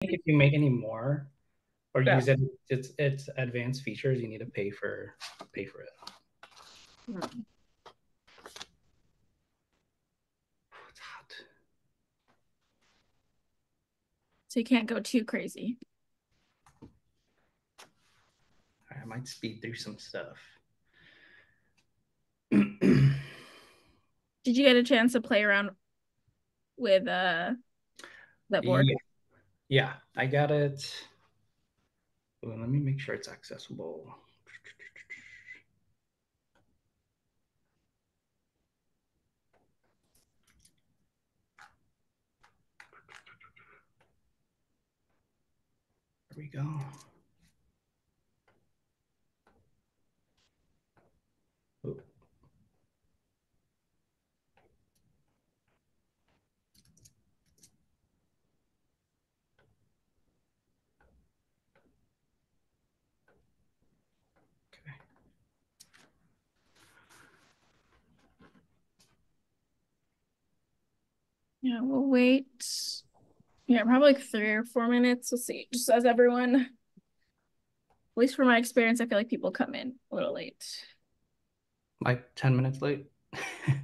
if you make any more or Yeah. use its advanced features, you need to pay for it. Hmm. It's hot. So you can't go too crazy. I might speed through some stuff. Did you get a chance to play around with that board? Yeah, yeah, I got it. Well, let me make sure it's accessible. There we go. Oh, okay. Yeah, we'll wait. Yeah, probably like 3 or 4 minutes. We'll see. Just as everyone, at least from my experience, I feel like people come in a little late. Like 10 minutes late.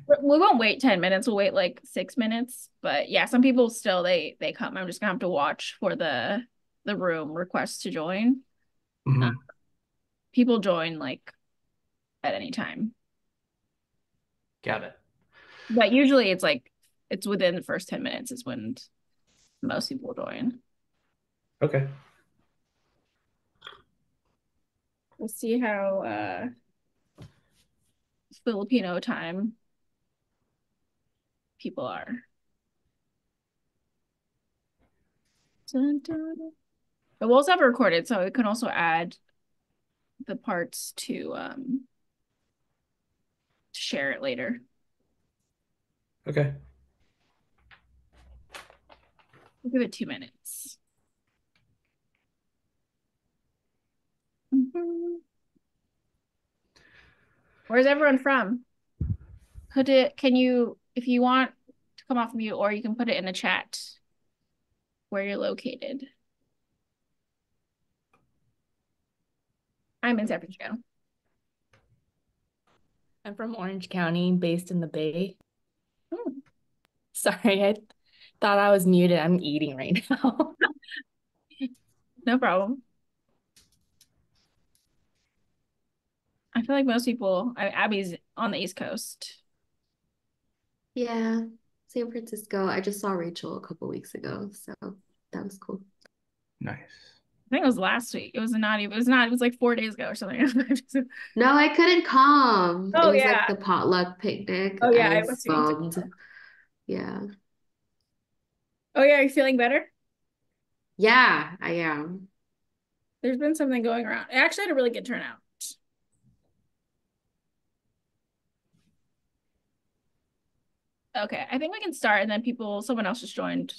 We won't wait 10 minutes. We'll wait like 6 minutes. But yeah, some people still they come. I'm just gonna have to watch for the room request to join. Uh, Mhm. People join like at any time. Got it. But usually it's within the first 10 minutes is when most people join. Okay. We'll see how Filipino time people are. Dun, dun, dun. But we'll also have it recorded, so we can also add the parts to share it later. Okay. We'll give it 2 minutes. Mhm. Where's everyone from? Put it, can you, if you want to come off mute, or you can put it in the chat where you're located. I'm in San Francisco. I'm from Orange County, based in the Bay. Hmm. Sorry, I thought I was muted. I'm eating right now. No problem. I feel like most people, Abby's on the East Coast. Yeah, San Francisco. I just saw Rachel a couple weeks ago, so that was cool. Nice. I think it was last week. It was not even, it was not, it was like 4 days ago or something. No, I couldn't come. It Oh was like yeah. the potluck picnic. Oh I yeah, I was was doing bummed. Yeah. Oh yeah, are you feeling better? Yeah, I am. There's been something going around. It actually had a really good turnout. Okay, I think we can start and then someone else just joined.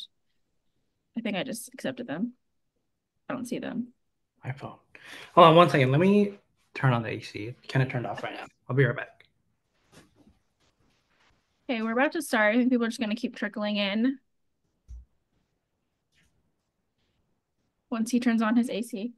I think I just accepted them. I don't see them. My phone. Hold on one second. Let me turn on the AC. It kind of turned off right now. I'll be right back. Okay, we're about to start. I think people are just gonna keep trickling in once he turns on his AC.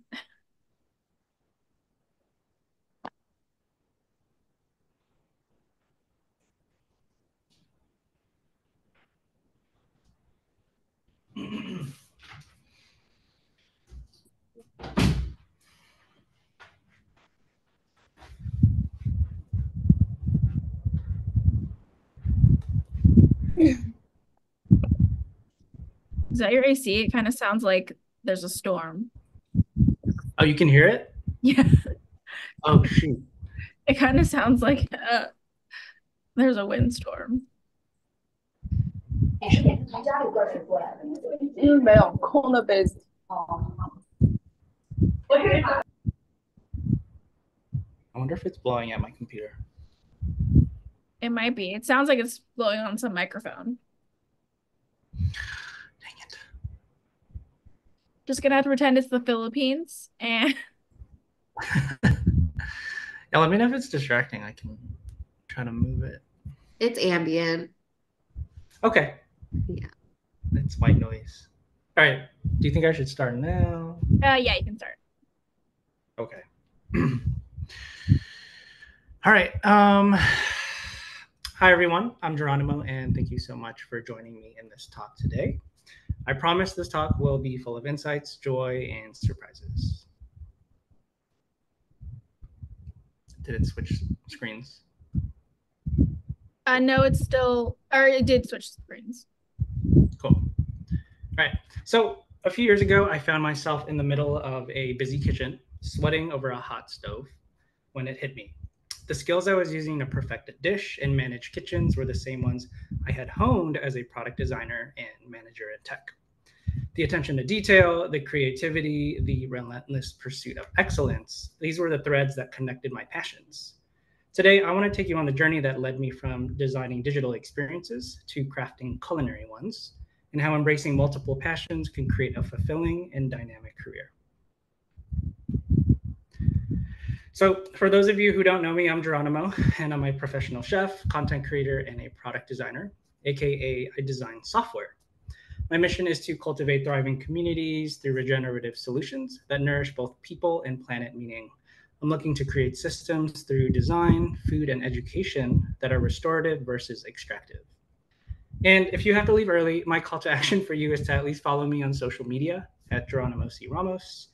Is that your AC? It kind of sounds like there's a storm. Oh, you can hear it? Yeah, Oh, shoot. it kind of sounds like there's a windstorm. 没有空的杯子。I wonder if it's blowing at my computer. It might be. It sounds like it's blowing on some microphone. Dang it. Just gonna have to pretend it's the Philippines and Yeah, let me know if it's distracting. I can try to move it. It's ambient. Okay. Yeah. It's white noise. All right. Do you think I should start now? Yeah, you can start. Okay. All right. Hi, everyone. I'm Geronimo, and thank you so much for joining me in this talk today. I promise this talk will be full of insights, joy, and surprises. Did it switch screens? No, it's still, or it did switch screens. Cool. All right. So a few years ago, I found myself in the middle of a busy kitchen, sweating over a hot stove when it hit me. The skills I was using to perfect a dish and manage kitchens were the same ones I had honed as a product designer and manager in tech. The attention to detail, the creativity, the relentless pursuit of excellence, these were the threads that connected my passions. Today, I want to take you on the journey that led me from designing digital experiences to crafting culinary ones, and how embracing multiple passions can create a fulfilling and dynamic career. So for those of you who don't know me, I'm Geronimo, and I'm a professional chef, content creator, and a product designer, aka I design software. My mission is to cultivate thriving communities through regenerative solutions that nourish both people and planet, meaning I'm looking to create systems through design, food, and education that are restorative versus extractive. And if you have to leave early, my call to action for you is to at least follow me on social media at Geronimo C. Ramos.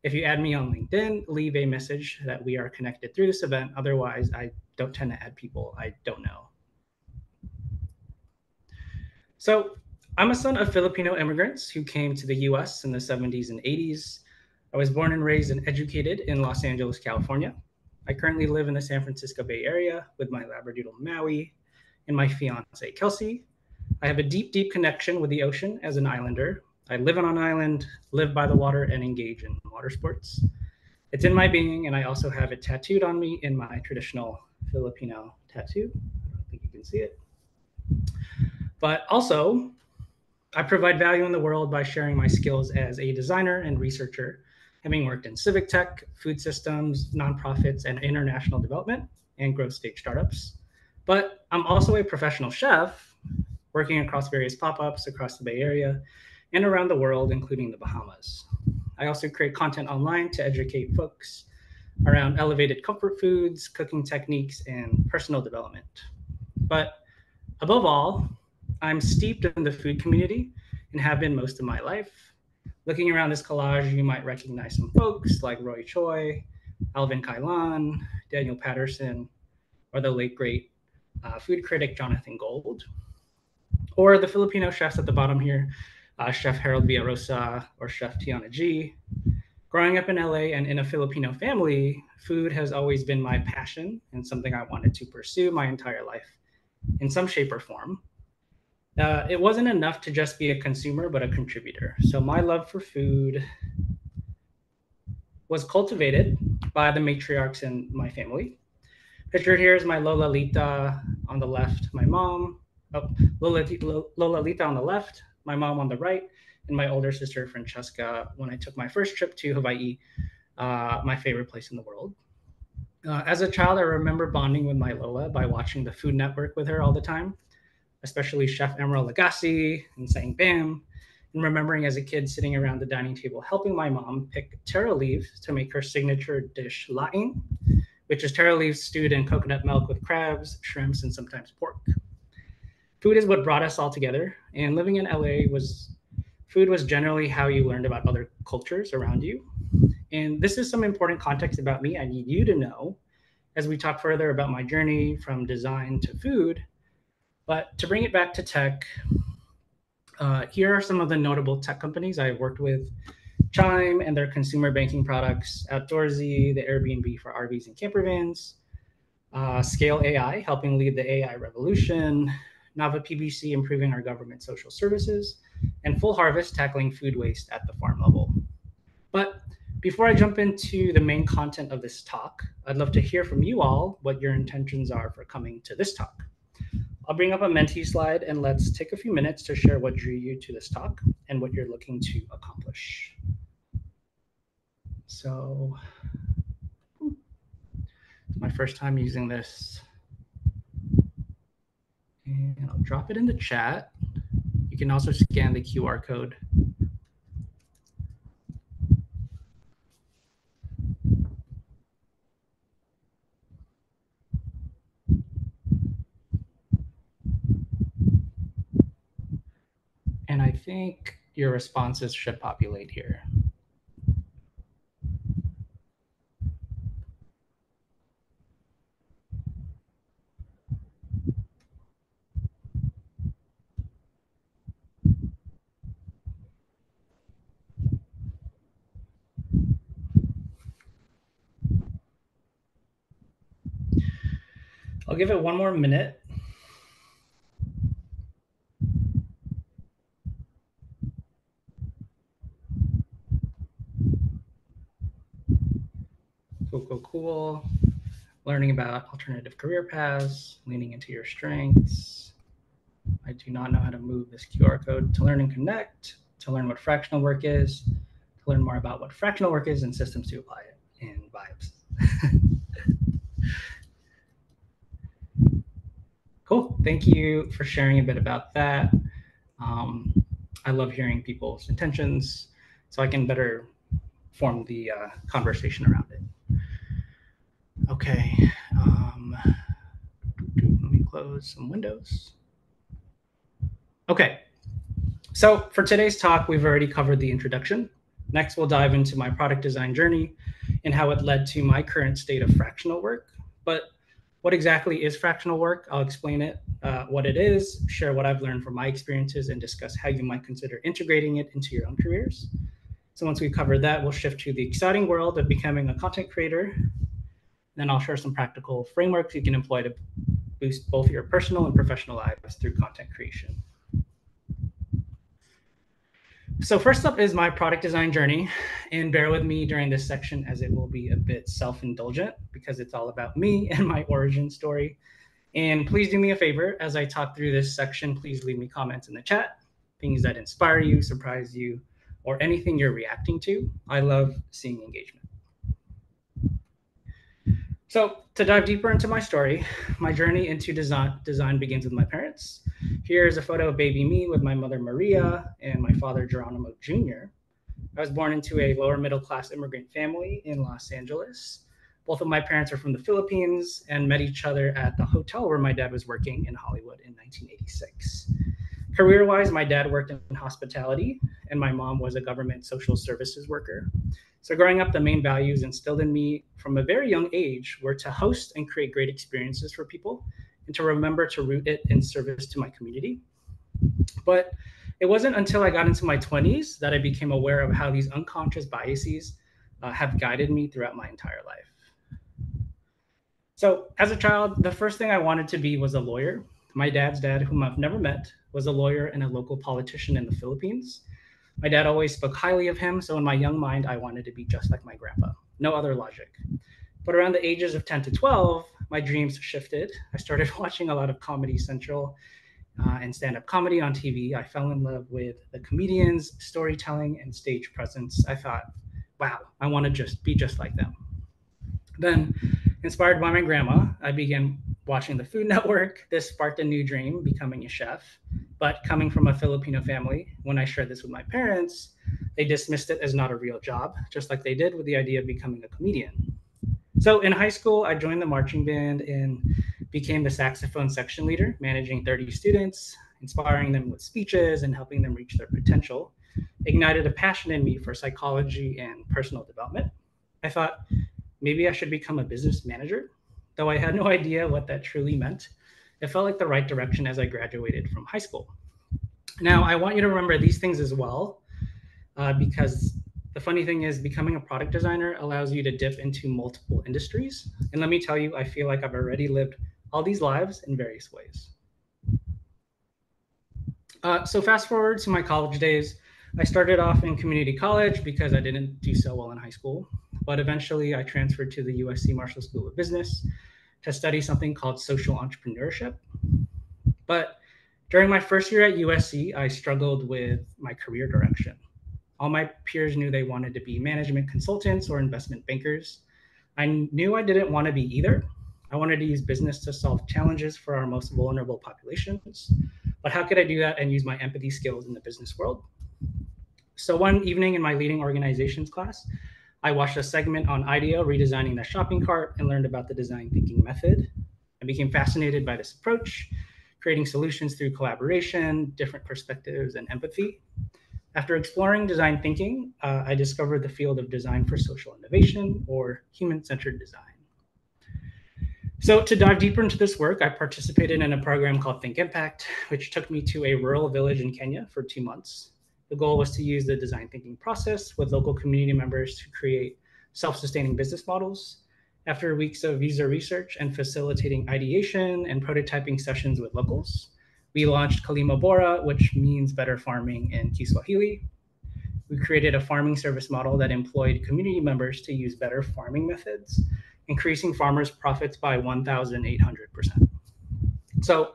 If you add me on LinkedIn, leave a message that we are connected through this event. Otherwise, I don't tend to add people I don't know. So I'm a son of Filipino immigrants who came to the US in the 70s and 80s. I was born and raised and educated in Los Angeles, California. I currently live in the San Francisco Bay Area with my Labradoodle Maui and my fiance, Kelsey. I have a deep, deep connection with the ocean as an islander. I live on an island, live by the water, and engage in water sports. It's in my being, and I also have it tattooed on me in my traditional Filipino tattoo. I don't think you can see it. But also, I provide value in the world by sharing my skills as a designer and researcher, having worked in civic tech, food systems, nonprofits, and international development and growth stage startups. But I'm also a professional chef, working across various pop-ups across the Bay Area and around the world, including the Bahamas. I also create content online to educate folks around elevated comfort foods, cooking techniques, and personal development. But above all, I'm steeped in the food community and have been most of my life. Looking around this collage, you might recognize some folks like Roy Choi, Alvin Kailan, Daniel Patterson, or the late great food critic Jonathan Gold, or the Filipino chefs at the bottom here, Chef Harold Villarosa or Chef Tiana G. Growing up in LA and in a Filipino family, food has always been my passion and something I wanted to pursue my entire life in some shape or form. It wasn't enough to just be a consumer, but a contributor. So my love for food was cultivated by the matriarchs in my family. Pictured here is my Lola Lita on the left, my mom, Lola Lita on the left, my mom on the right, and my older sister, Francesca, when I took my first trip to Hawaii, my favorite place in the world. As a child, I remember bonding with my Lola by watching the Food Network with her all the time, especially Chef Emeril Lagasse and Sang Bam, and remembering as a kid sitting around the dining table helping my mom pick taro leaves to make her signature dish laing, which is taro leaves stewed in coconut milk with crabs, shrimps, and sometimes pork. Food is what brought us all together, and living in LA food was generally how you learned about other cultures around you. And this is some important context about me I need you to know as we talk further about my journey from design to food. But to bring it back to tech, here are some of the notable tech companies I've worked with: Chime and their consumer banking products, Outdoorsy, the Airbnb for RVs and camper vans, Scale AI, helping lead the AI revolution, Nava PBC, improving our government social services, and Full Harvest, tackling food waste at the farm level. But before I jump into the main content of this talk, I'd love to hear from you all what your intentions are for coming to this talk. I'll bring up a Menti slide and let's take a few minutes to share what drew you to this talk and what you're looking to accomplish. So, it's my first time using this. And I'll drop it in the chat. You can also scan the QR code think your responses should populate here. I'll give it one more minute. Cool. Learning about alternative career paths, leaning into your strengths. I do not know how to move this QR code. To learn and connect, to learn what fractional work is, to learn more about what fractional work is and systems to apply it, and vibes. Cool. Thank you for sharing a bit about that. I love hearing people's intentions so I can better form the conversation around it. Okay. Let me close some windows. Okay. So for today's talk, we've already covered the introduction. Next, we'll dive into my product design journey and how it led to my current state of fractional work. But what exactly is fractional work? I'll explain it, what it is, share what I've learned from my experiences, and discuss how you might consider integrating it into your own careers. So once we've covered that, we'll shift to the exciting world of becoming a content creator. Then I'll share some practical frameworks you can employ to boost both your personal and professional lives through content creation. So first up is my product design journey, and bear with me during this section as it will be a bit self-indulgent because it's all about me and my origin story. And please do me a favor as I talk through this section, please leave me comments in the chat, things that inspire you, surprise you, or anything you're reacting to. I love seeing engagement. So to dive deeper into my story, my journey into design begins with my parents. Here's a photo of baby me with my mother, Maria, and my father, Geronimo Jr. I was born into a lower middle class immigrant family in Los Angeles. Both of my parents are from the Philippines and met each other at the hotel where my dad was working in Hollywood in 1986. Career-wise, my dad worked in hospitality and my mom was a government social services worker. So growing up, the main values instilled in me from a very young age were to host and create great experiences for people and to remember to root it in service to my community. But it wasn't until I got into my 20s that I became aware of how these unconscious biases have guided me throughout my entire life. So as a child, the first thing I wanted to be was a lawyer. My dad's dad, whom I've never met, was a lawyer and a local politician in the Philippines. My dad always spoke highly of him, so in my young mind, I wanted to be just like my grandpa. No other logic. But around the ages of 10 to 12, my dreams shifted. I started watching a lot of Comedy Central and stand-up comedy on TV. I fell in love with the comedians, storytelling, and stage presence. I thought, wow, I want to just be just like them. Then, inspired by my grandma, I began watching the Food Network. This sparked a new dream, becoming a chef. But coming from a Filipino family, when I shared this with my parents, they dismissed it as not a real job, just like they did with the idea of becoming a comedian. So in high school, I joined the marching band and became the saxophone section leader, managing 30 students, inspiring them with speeches and helping them reach their potential. Ignited a passion in me for psychology and personal development. I thought maybe I should become a business manager, though I had no idea what that truly meant. It felt like the right direction as I graduated from high school. Now, I want you to remember these things as well, because the funny thing is becoming a product designer allows you to dip into multiple industries. And let me tell you, I feel like I've already lived all these lives in various ways. So fast forward to my college days, I started off in community college because I didn't do so well in high school. But eventually I transferred to the USC Marshall School of Business to study something called social entrepreneurship. But during my first year at USC, I struggled with my career direction. All my peers knew they wanted to be management consultants or investment bankers. I knew I didn't want to be either. I wanted to use business to solve challenges for our most vulnerable populations. But how could I do that and use my empathy skills in the business world? So one evening in my leading organizations class, I watched a segment on IDEO redesigning the shopping cart and learned about the design thinking method. I became fascinated by this approach creating solutions through collaboration, different perspectives, and empathy. After exploring design thinking, I discovered the field of design for social innovation, or human-centered design. So to dive deeper into this work, I participated in a program called Think Impact, which took me to a rural village in Kenya for 2 months. The goal was to use the design thinking process with local community members to create self-sustaining business models. After weeks of user research and facilitating ideation and prototyping sessions with locals, we launched Kalima Bora, which means better farming in Kiswahili. We created a farming service model that employed community members to use better farming methods, increasing farmers' profits by 1,800%. So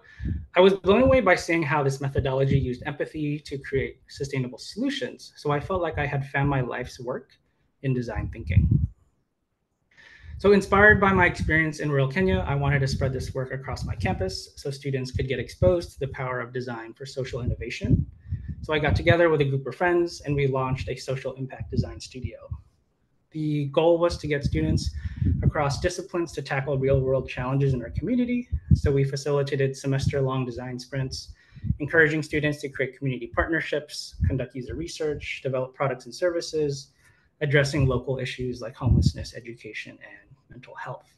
I was blown away by seeing how this methodology used empathy to create sustainable solutions. So I felt like I had found my life's work in design thinking. So inspired by my experience in rural Kenya, I wanted to spread this work across my campus so students could get exposed to the power of design for social innovation. So I got together with a group of friends and we launched a social impact design studio. The goal was to get students across disciplines to tackle real-world challenges in our community. So we facilitated semester-long design sprints, encouraging students to create community partnerships, conduct user research, develop products and services, addressing local issues like homelessness, education, and mental health.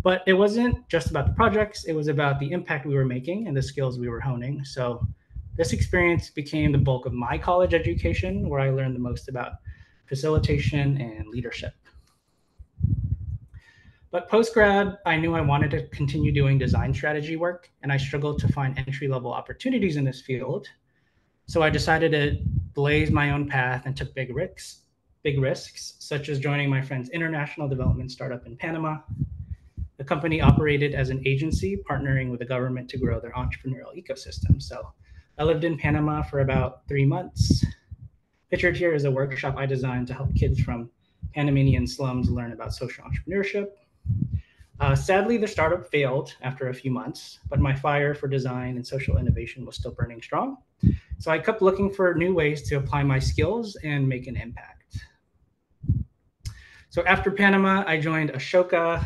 But it wasn't just about the projects, it was about the impact we were making and the skills we were honing. So this experience became the bulk of my college education, where I learned the most about facilitation and leadership. But post-grad, I knew I wanted to continue doing design strategy work, and I struggled to find entry-level opportunities in this field. So I decided to blaze my own path and took big risks, such as joining my friend's international development startup in Panama. The company operated as an agency, partnering with the government to grow their entrepreneurial ecosystem. So I lived in Panama for about 3 months. Pictured here is a workshop I designed to help kids from Panamanian slums learn about social entrepreneurship. Sadly, the startup failed after a few months, but my fire for design and social innovation was still burning strong. So I kept looking for new ways to apply my skills and make an impact. So after Panama, I joined Ashoka.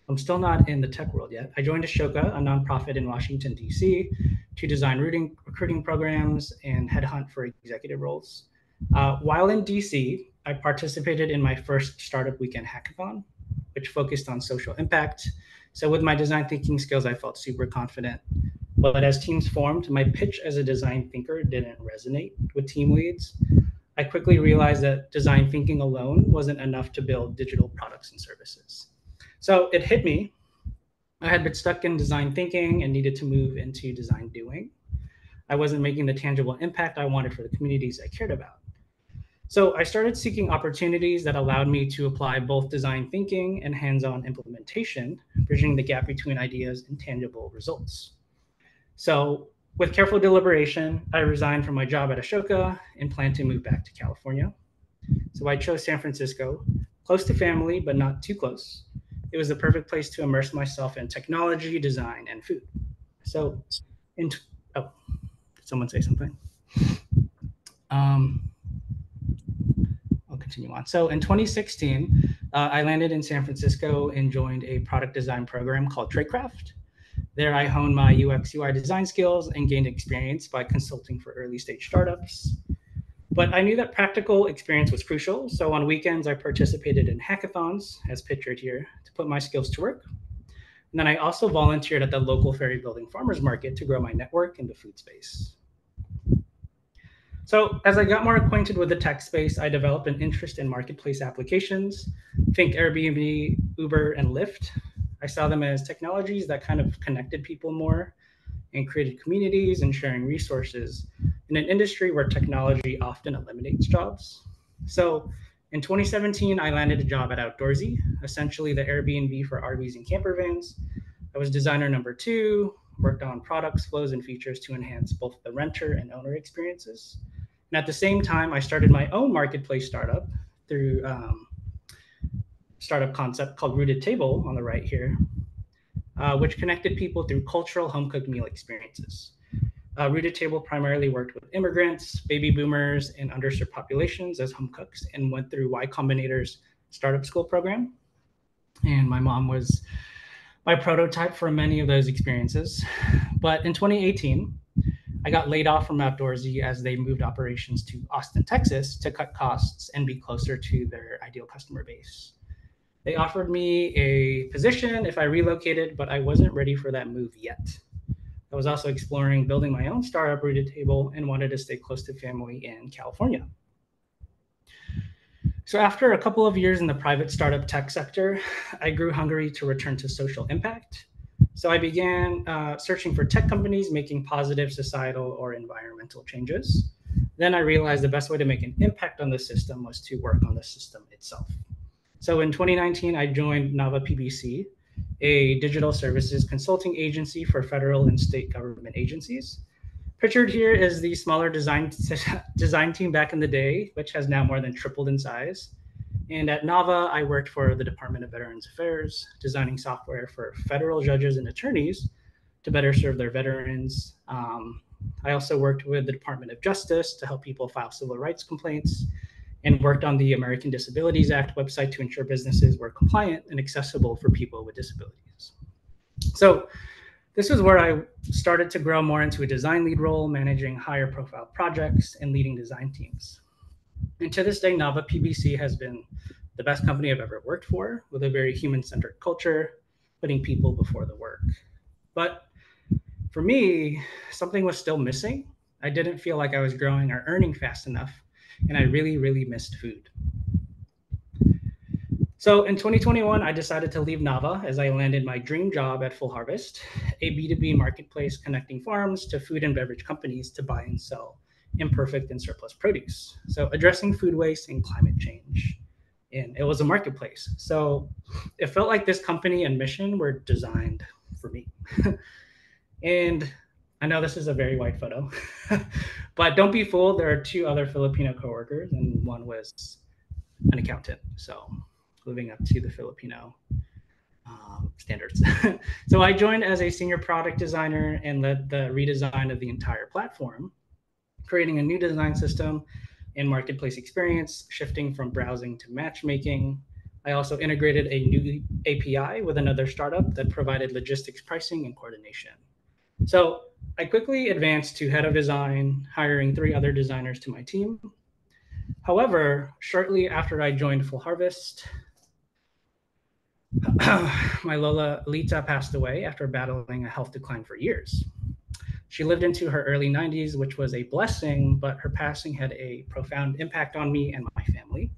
I'm still not in the tech world yet. I joined Ashoka, a nonprofit in Washington, D.C., to design recruiting programs and headhunt for executive roles. While in D.C., I participated in my first startup weekend hackathon, which focused on social impact. So with my design thinking skills, I felt super confident. But as teams formed, my pitch as a design thinker didn't resonate with team leads. I quickly realized that design thinking alone wasn't enough to build digital products and services. So it hit me. I had been stuck in design thinking and needed to move into design doing. I wasn't making the tangible impact I wanted for the communities I cared about. So I started seeking opportunities that allowed me to apply both design thinking and hands-on implementation, bridging the gap between ideas and tangible results. So with careful deliberation, I resigned from my job at Ashoka and planned to move back to California. So I chose San Francisco, close to family, but not too close. It was the perfect place to immerse myself in technology, design, and food. So, did someone say something? I'll continue on. So in 2016, I landed in San Francisco and joined a product design program called Tradecraft. There I honed my UX UI design skills and gained experience by consulting for early stage startups. But I knew that practical experience was crucial. So on weekends, I participated in hackathons, as pictured here, to put my skills to work. And then I also volunteered at the local Ferry Building Farmers Market to grow my network in the food space. So as I got more acquainted with the tech space, I developed an interest in marketplace applications. Think Airbnb, Uber, and Lyft. I saw them as technologies that kind of connected people more and created communities and sharing resources in an industry where technology often eliminates jobs. So in 2017, I landed a job at Outdoorsy, essentially the Airbnb for RVs and camper vans. I was designer number 2, worked on products, flows, and features to enhance both the renter and owner experiences. And at the same time, I started my own marketplace startup through startup concept called Rooted Table on the right here, which connected people through cultural home-cooked meal experiences. Rooted Table primarily worked with immigrants, baby boomers, and underserved populations as home cooks, and went through Y Combinator's startup school program. And my mom was my prototype for many of those experiences. But in 2018, I got laid off from Outdoorsy as they moved operations to Austin, Texas to cut costs and be closer to their ideal customer base. They offered me a position if I relocated, but I wasn't ready for that move yet. I was also exploring building my own startup rooted table and wanted to stay close to family in California. So after a couple of years in the private startup tech sector, I grew hungry to return to social impact. So I began searching for tech companies making positive societal or environmental changes. Then I realized the best way to make an impact on the system was to work on the system itself. So in 2019, I joined Nava PBC, a digital services consulting agency for federal and state government agencies. Pictured here is the smaller design team back in the day, which has now more than tripled in size. And at Nava, I worked for the Department of Veterans Affairs, designing software for federal judges and attorneys to better serve their veterans. I also worked with the Department of Justice to help people file civil rights complaints, and worked on the American Disabilities Act website to ensure businesses were compliant and accessible for people with disabilities. So this is where I started to grow more into a design lead role, managing higher profile projects and leading design teams. And to this day, Nava PBC has been the best company I've ever worked for, with a very human-centered culture, putting people before the work. But for me, something was still missing. I didn't feel like I was growing or earning fast enough, and I really, really missed food. So in 2021, I decided to leave Nava as I landed my dream job at Full Harvest, a B2B marketplace connecting farms to food and beverage companies to buy and sell imperfect and surplus produce. So addressing food waste and climate change. And it was a marketplace. So it felt like this company and mission were designed for me. And I know this is a very white photo, but don't be fooled. There are two other Filipino coworkers, and one was an accountant. So living up to the Filipino standards. So I joined as a senior product designer and led the redesign of the entire platform, creating a new design system and marketplace experience, shifting from browsing to matchmaking. I also integrated a new API with another startup that provided logistics pricing and coordination. So I quickly advanced to head of design, hiring 3 other designers to my team. However, shortly after I joined Full Harvest, my Lola Lita passed away after battling a health decline for years. She lived into her early 90s, which was a blessing, but her passing had a profound impact on me and my family.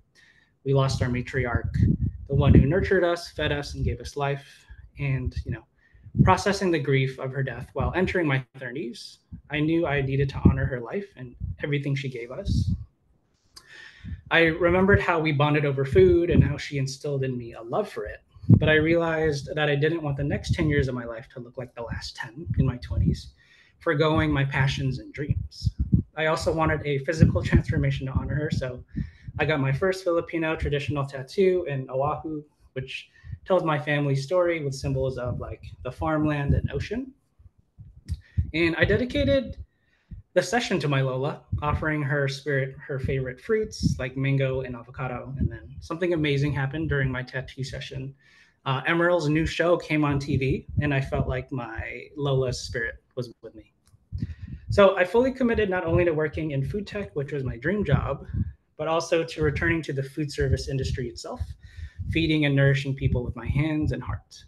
We lost our matriarch, the one who nurtured us, fed us, and gave us life. And, processing the grief of her death while entering my 30s, I knew I needed to honor her life and everything she gave us. I remembered how we bonded over food and how she instilled in me a love for it. But I realized that I didn't want the next 10 years of my life to look like the last 10 in my 20s, forgoing my passions and dreams. I also wanted a physical transformation to honor her, so I got my first Filipino traditional tattoo in Oahu, which tells my family's story with symbols of like the farmland and ocean. And I dedicated the session to my Lola, offering her spirit her favorite fruits like mango and avocado. And then something amazing happened during my tattoo session. Emerald's new show came on TV, and I felt like my Lola's spirit was with me. So I fully committed not only to working in food tech, which was my dream job, but also to returning to the food service industry itself, feeding and nourishing people with my hands and heart.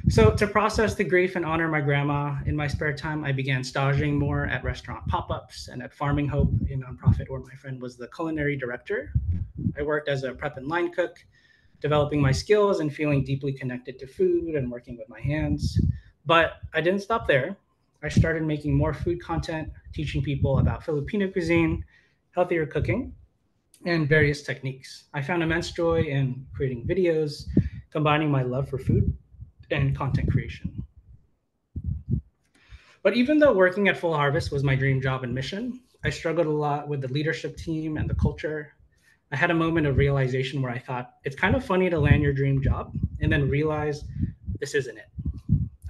So to process the grief and honor my grandma, in my spare time, I began staging more at restaurant pop-ups and at Farming Hope, a nonprofit where my friend was the culinary director. I worked as a prep and line cook, developing my skills and feeling deeply connected to food and working with my hands. But I didn't stop there. I started making more food content, teaching people about Filipino cuisine, healthier cooking, and various techniques. I found immense joy in creating videos, combining my love for food and content creation. But even though working at Full Harvest was my dream job and mission, I struggled a lot with the leadership team and the culture. I had a moment of realization where I thought, it's kind of funny to land your dream job and then realize this isn't it.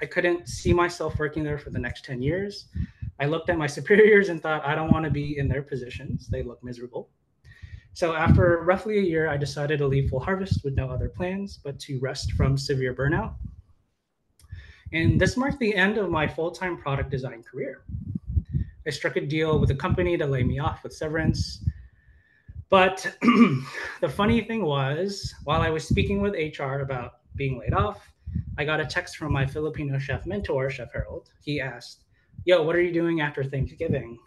I couldn't see myself working there for the next 10 years. I looked at my superiors and thought, I don't want to be in their positions. They look miserable. So after roughly a year, I decided to leave Full Harvest with no other plans but to rest from severe burnout. And this marked the end of my full-time product design career. I struck a deal with a company to lay me off with severance. But the funny thing was, while I was speaking with HR about being laid off, I got a text from my Filipino chef mentor, Chef Harold. He asked, "Yo, what are you doing after Thanksgiving?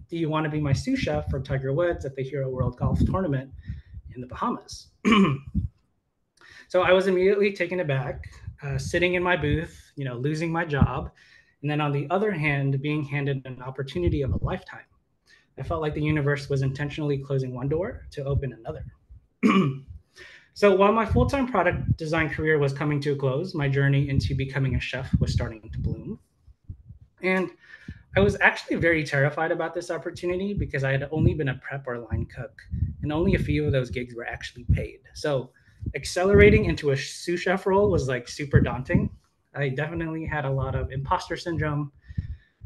Do you want to be my sous chef for Tiger Woods at the Hero World Golf Tournament in the Bahamas?" So I was immediately taken aback, sitting in my booth, losing my job, and then on the other hand, being handed an opportunity of a lifetime. I felt like the universe was intentionally closing one door to open another. So while my full-time product design career was coming to a close, my journey into becoming a chef was starting to bloom. And I was actually very terrified about this opportunity because I had only been a prep or line cook, and only a few of those gigs were actually paid. So accelerating into a sous chef role was like super daunting. I definitely had a lot of imposter syndrome.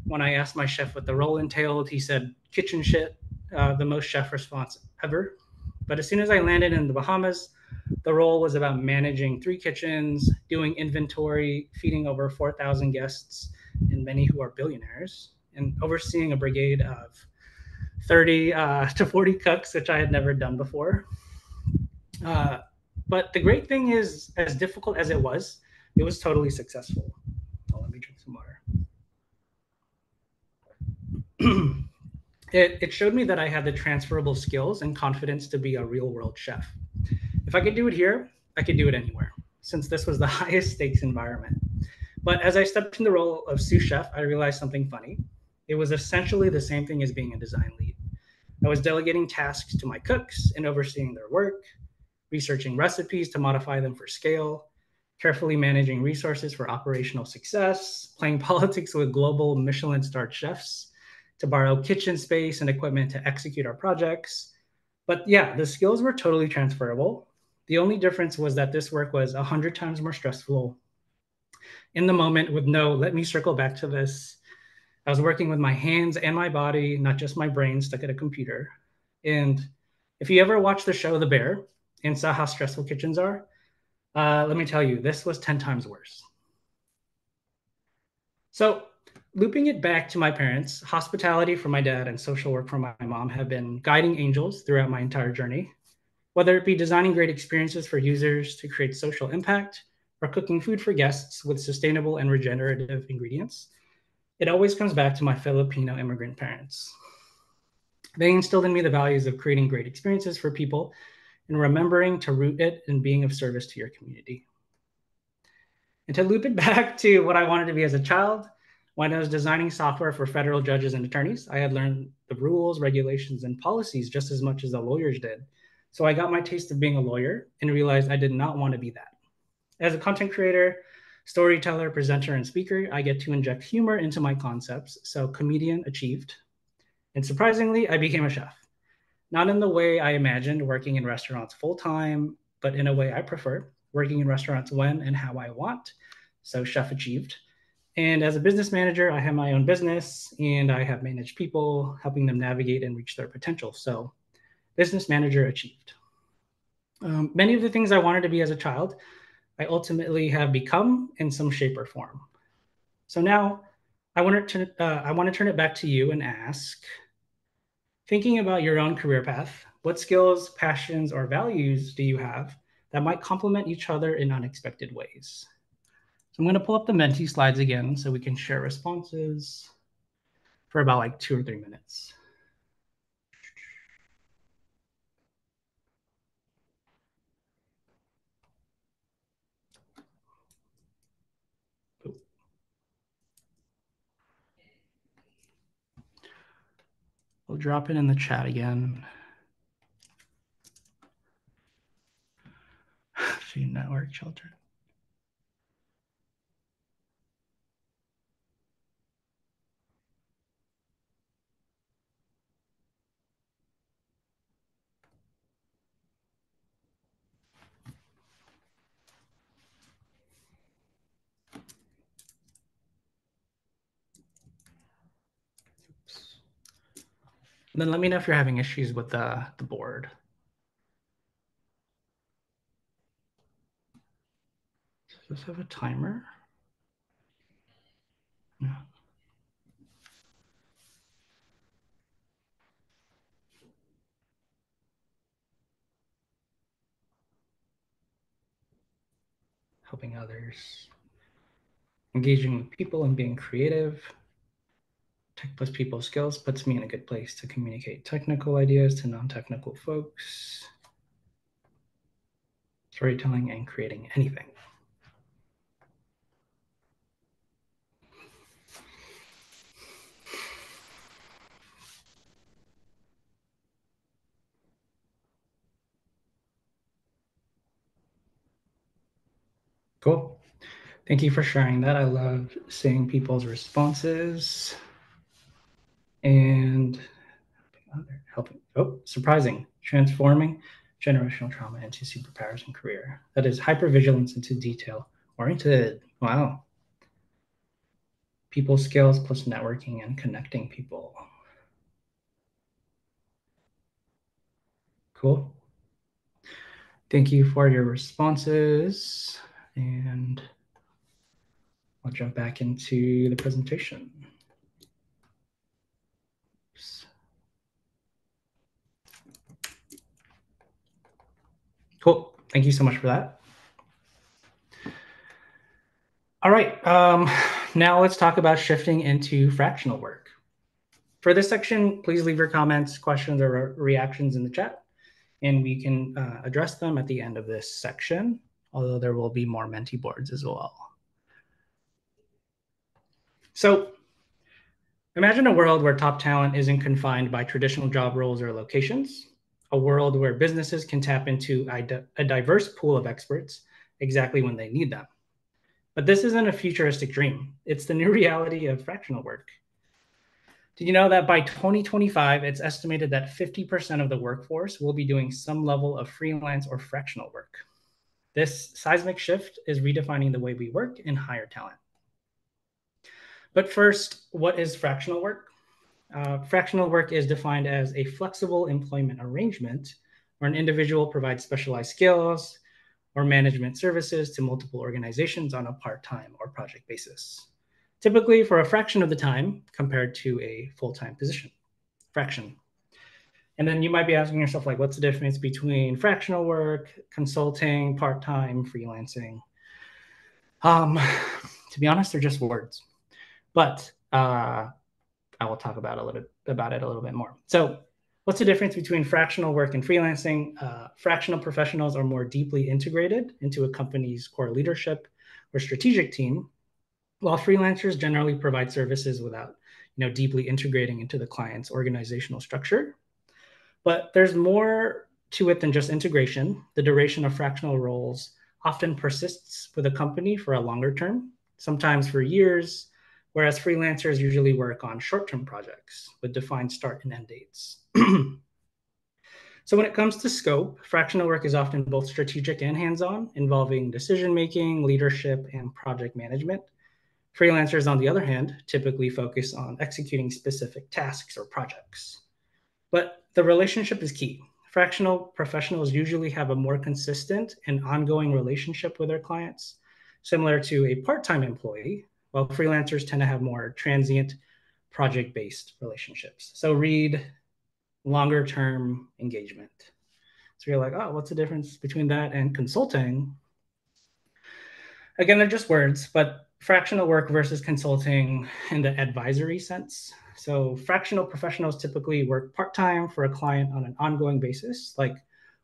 When I asked my chef what the role entailed, he said kitchen shit, the most chef response ever. But as soon as I landed in the Bahamas, the role was about managing 3 kitchens, doing inventory, feeding over 4,000 guests, and many who are billionaires, and overseeing a brigade of 30 to 40 cooks, which I had never done before. But the great thing is, as difficult as it was totally successful. Oh, let me drink some water. It showed me that I had the transferable skills and confidence to be a real world chef. If I could do it here, I could do it anywhere, since this was the highest stakes environment. But as I stepped in the role of sous chef, I realized something funny. It was essentially the same thing as being a design lead. I was delegating tasks to my cooks and overseeing their work, researching recipes to modify them for scale, carefully managing resources for operational success, playing politics with global Michelin-starred chefs to borrow kitchen space and equipment to execute our projects. But yeah, the skills were totally transferable. The only difference was that this work was 100 times more stressful. In the moment, with no, let me circle back to this. I was working with my hands and my body, not just my brain stuck at a computer. And if you ever watched the show The Bear and saw how stressful kitchens are, let me tell you, this was 10 times worse. So looping it back to my parents, hospitality for my dad and social work for my mom have been guiding angels throughout my entire journey. Whether it be designing great experiences for users to create social impact or cooking food for guests with sustainable and regenerative ingredients, it always comes back to my Filipino immigrant parents. They instilled in me the values of creating great experiences for people and remembering to root it in being of service to your community. And to loop it back to what I wanted to be as a child, when I was designing software for federal judges and attorneys, I had learned the rules, regulations, and policies just as much as the lawyers did. So I got my taste of being a lawyer and realized I did not want to be that. As a content creator, storyteller, presenter, and speaker, I get to inject humor into my concepts. So comedian achieved. And surprisingly, I became a chef. Not in the way I imagined working in restaurants full time, but in a way I prefer, working in restaurants when and how I want. So chef achieved. And as a business manager, I have my own business and I have managed people, helping them navigate and reach their potential. So business manager achieved. Many of the things I wanted to be as a child, I ultimately have become in some shape or form. So now I want to turn it back to you and ask, thinking about your own career path, what skills, passions, or values do you have that might complement each other in unexpected ways? So I'm going to pull up the Menti slides again so we can share responses for about like 2 or 3 minutes. We'll drop it in the chat again. See, network shelter. Then let me know if you're having issues with the board. Does this have a timer? No. Helping others, engaging with people and being creative. Tech plus people skills puts me in a good place to communicate technical ideas to non-technical folks. Storytelling and creating anything. Cool. Thank you for sharing that. I love seeing people's responses and helping. Oh, surprising. Transforming generational trauma into superpowers and career. That is hypervigilance into detail oriented. Wow. People skills plus networking and connecting people. Cool. Thank you for your responses, and I'll jump back into the presentation. Oops. Cool. Thank you so much for that. All right. Now let's talk about shifting into fractional work. For this section, please leave your comments, questions, or reactions in the chat, and we can address them at the end of this section, although there will be more Menti boards as well. So imagine a world where top talent isn't confined by traditional job roles or locations, a world where businesses can tap into a diverse pool of experts exactly when they need them. But this isn't a futuristic dream. It's the new reality of fractional work. Did you know that by 2025, it's estimated that 50% of the workforce will be doing some level of freelance or fractional work? This seismic shift is redefining the way we work and hire talent. But first, what is fractional work? Fractional work is defined as a flexible employment arrangement where an individual provides specialized skills or management services to multiple organizations on a part-time or project basis, typically for a fraction of the time compared to a full-time position. Fraction. And then you might be asking yourself, like, what's the difference between fractional work, consulting, part-time, freelancing? To be honest, they're just words. But I will talk about it a little bit more. So what's the difference between fractional work and freelancing? Fractional professionals are more deeply integrated into a company's core leadership or strategic team, while freelancers generally provide services without deeply integrating into the client's organizational structure. But there's more to it than just integration. The duration of fractional roles often persists with a company for a longer term, sometimes for years, whereas freelancers usually work on short-term projects with defined start and end dates. So when it comes to scope, fractional work is often both strategic and hands-on, involving decision-making, leadership, and project management. Freelancers, on the other hand, typically focus on executing specific tasks or projects. But the relationship is key. Fractional professionals usually have a more consistent and ongoing relationship with their clients, similar to a part-time employee, while freelancers tend to have more transient project-based relationships. So read longer-term engagement. So you're like, oh, what's the difference between that and consulting? Again, they're just words, but fractional work versus consulting in the advisory sense. So fractional professionals typically work part-time for a client on an ongoing basis, like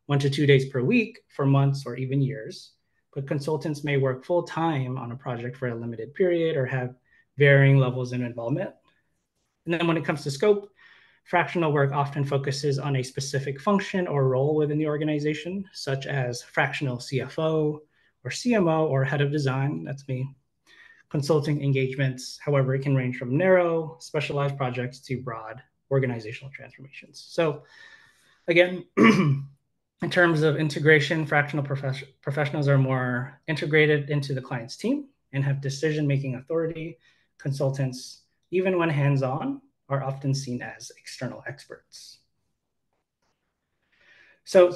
1 to 2 days per week for months or even years. But consultants may work full-time on a project for a limited period or have varying levels of involvement. And then when it comes to scope, fractional work often focuses on a specific function or role within the organization, such as fractional CFO or CMO or head of design. That's me. Consulting engagements, however, it can range from narrow, specialized projects to broad organizational transformations. So again, in terms of integration, fractional professionals are more integrated into the client's team and have decision-making authority. Consultants, even when hands-on, are often seen as external experts. So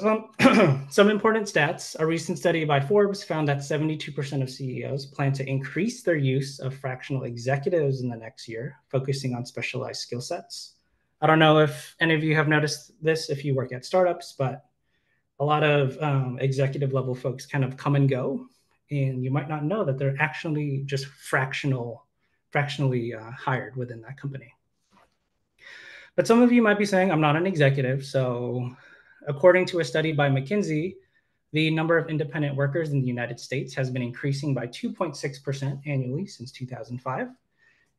some important stats. A recent study by Forbes found that 72% of CEOs plan to increase their use of fractional executives in the next year, focusing on specialized skill sets. I don't know if any of you have noticed this if you work at startups, but a lot of executive level folks kind of come and go, and you might not know that they're actually just fractionally hired within that company. But some of you might be saying, I'm not an executive. So according to a study by McKinsey, the number of independent workers in the United States has been increasing by 2.6% annually since 2005.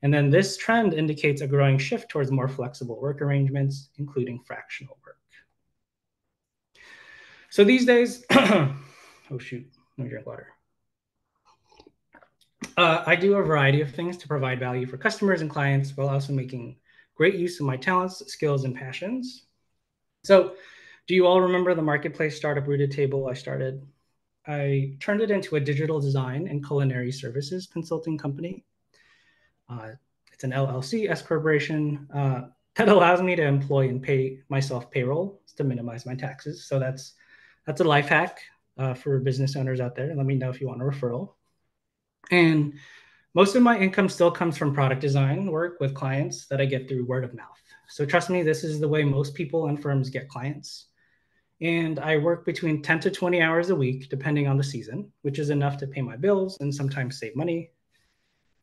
And then this trend indicates a growing shift towards more flexible work arrangements, including fractional work. So these days, oh shoot, let me drink water. I do a variety of things to provide value for customers and clients while also making great use of my talents, skills, and passions. So do you all remember the marketplace startup Rooted Table I started? I turned it into a digital design and culinary services consulting company. It's an LLC, S corporation, that allows me to employ and pay myself payroll to minimize my taxes. So that's a life hack for business owners out there. Let me know if you want a referral. And most of my income still comes from product design work with clients that I get through word of mouth. So trust me, this is the way most people and firms get clients. And I work between 10 to 20 hours a week, depending on the season, which is enough to pay my bills and sometimes save money.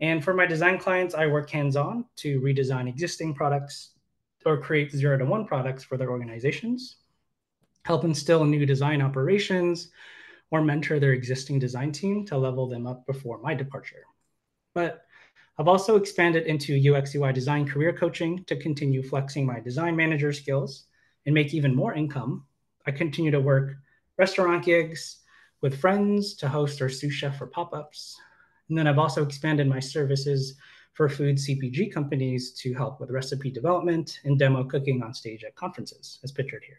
And for my design clients, I work hands-on to redesign existing products or create 0 to 1 products for their organizations, help instill new design operations, or mentor their existing design team to level them up before my departure. But I've also expanded into UX UI design career coaching to continue flexing my design manager skills and make even more income. I continue to work restaurant gigs with friends to host our sous chef for pop-ups. And then I've also expanded my services for food CPG companies to help with recipe development and demo cooking on stage at conferences, as pictured here.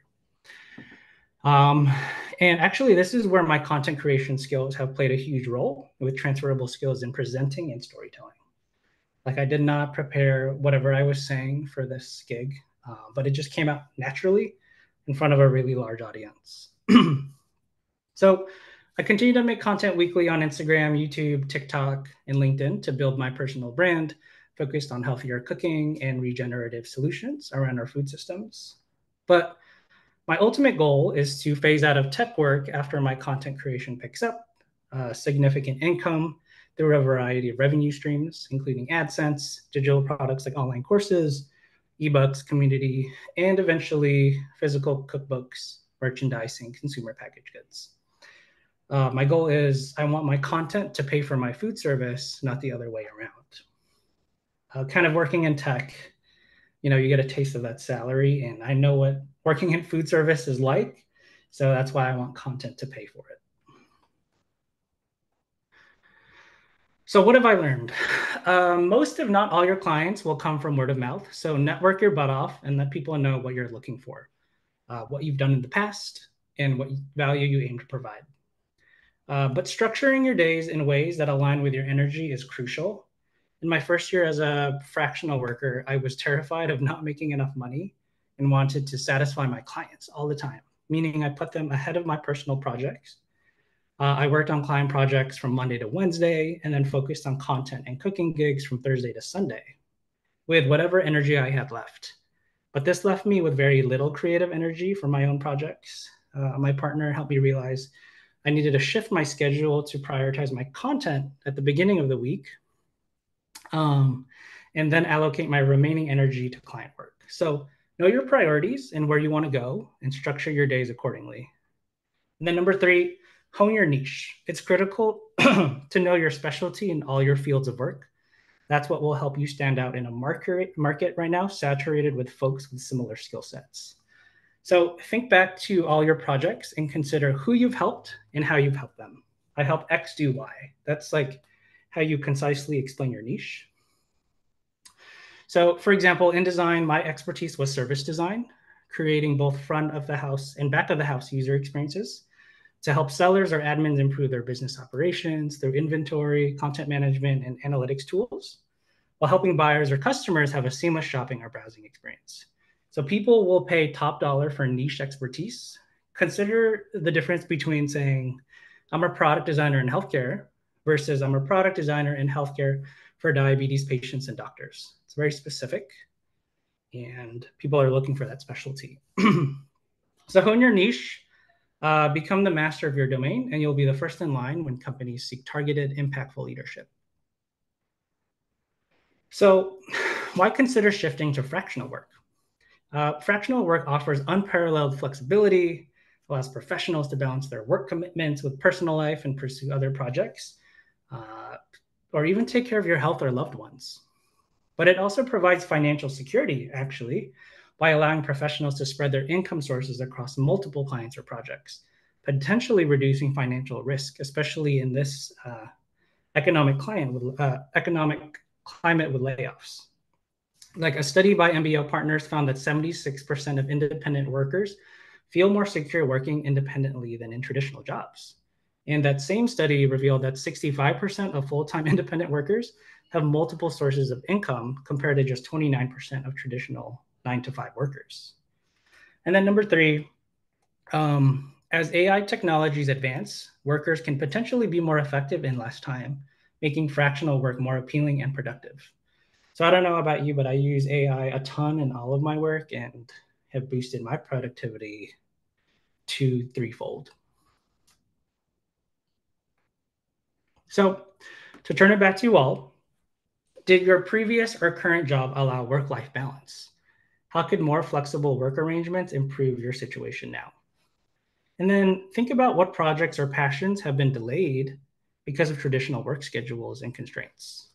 And actually, this is where my content creation skills have played a huge role with transferable skills in presenting and storytelling. Like I did not prepare whatever I was saying for this gig, but it just came out naturally in front of a really large audience. So I continue to make content weekly on Instagram, YouTube, TikTok, and LinkedIn to build my personal brand focused on healthier cooking and regenerative solutions around our food systems. But my ultimate goal is to phase out of tech work after my content creation picks up, significant income through a variety of revenue streams, including AdSense, digital products like online courses, ebooks, community, and eventually physical cookbooks, merchandising, consumer packaged goods. My goal is I want my content to pay for my food service, not the other way around. Kind of working in tech, you get a taste of that salary, and I know what working in food service is like. So that's why I want content to pay for it. So what have I learned? Most, if not all, your clients will come from word of mouth. So network your butt off and let people know what you're looking for, what you've done in the past, and what value you aim to provide. But structuring your days in ways that align with your energy is crucial. In my first year as a fractional worker, I was terrified of not making enough money and wanted to satisfy my clients all the time, meaning I put them ahead of my personal projects. I worked on client projects from Monday to Wednesday and then focused on content and cooking gigs from Thursday to Sunday with whatever energy I had left. But this left me with very little creative energy for my own projects. My partner helped me realize I needed to shift my schedule to prioritize my content at the beginning of the week, and then allocate my remaining energy to client work. So know your priorities and where you want to go and structure your days accordingly. And then number 3, hone your niche. It's critical to know your specialty in all your fields of work. That's what will help you stand out in a market right now saturated with folks with similar skill sets. So think back to all your projects and consider who you've helped and how you've helped them. I help X do Y. That's like how you concisely explain your niche. So for example, in design, my expertise was service design, creating both front of the house and back of the house user experiences to help sellers or admins improve their business operations through inventory, content management, and analytics tools, while helping buyers or customers have a seamless shopping or browsing experience. So people will pay top dollar for niche expertise consider the difference between saying, I'm a product designer in healthcare versus I'm a product designer in healthcare for diabetes patients and doctors. It's very specific, and people are looking for that specialty. So hone your niche, become the master of your domain, and you'll be the first in line when companies seek targeted, impactful leadership. So why consider shifting to fractional work? Fractional work offers unparalleled flexibility, allows professionals to balance their work commitments with personal life and pursue other projects, or even take care of your health or loved ones. But it also provides financial security, actually, by allowing professionals to spread their income sources across multiple clients or projects, potentially reducing financial risk, especially in this economic climate with layoffs. Like a study by MBO Partners found that 76% of independent workers feel more secure working independently than in traditional jobs. And that same study revealed that 65% of full-time independent workers have multiple sources of income compared to just 29% of traditional 9-to-5 workers. And then number 3, as AI technologies advance, workers can potentially be more effective in less time, making fractional work more appealing and productive. So I don't know about you, but I use AI a ton in all of my work and have boosted my productivity 2-3-fold. So to turn it back to you all, did your previous or current job allow work-life balance? How could more flexible work arrangements improve your situation now? And then think about what projects or passions have been delayed because of traditional work schedules and constraints.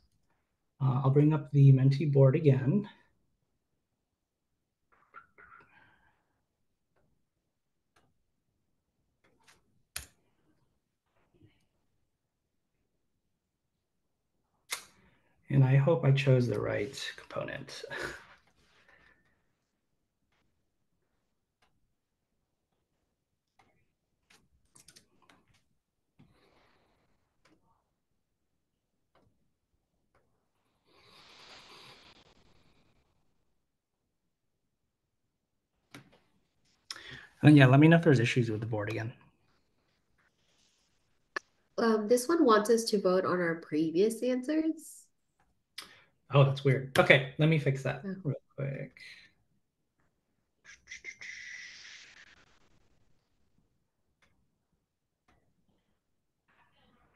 I'll bring up the Menti board again. And I hope I chose the right component. And yeah, let me know if there's issues with the board again. This one wants us to vote on our previous answers. Oh, that's weird. Okay, let me fix that real quick.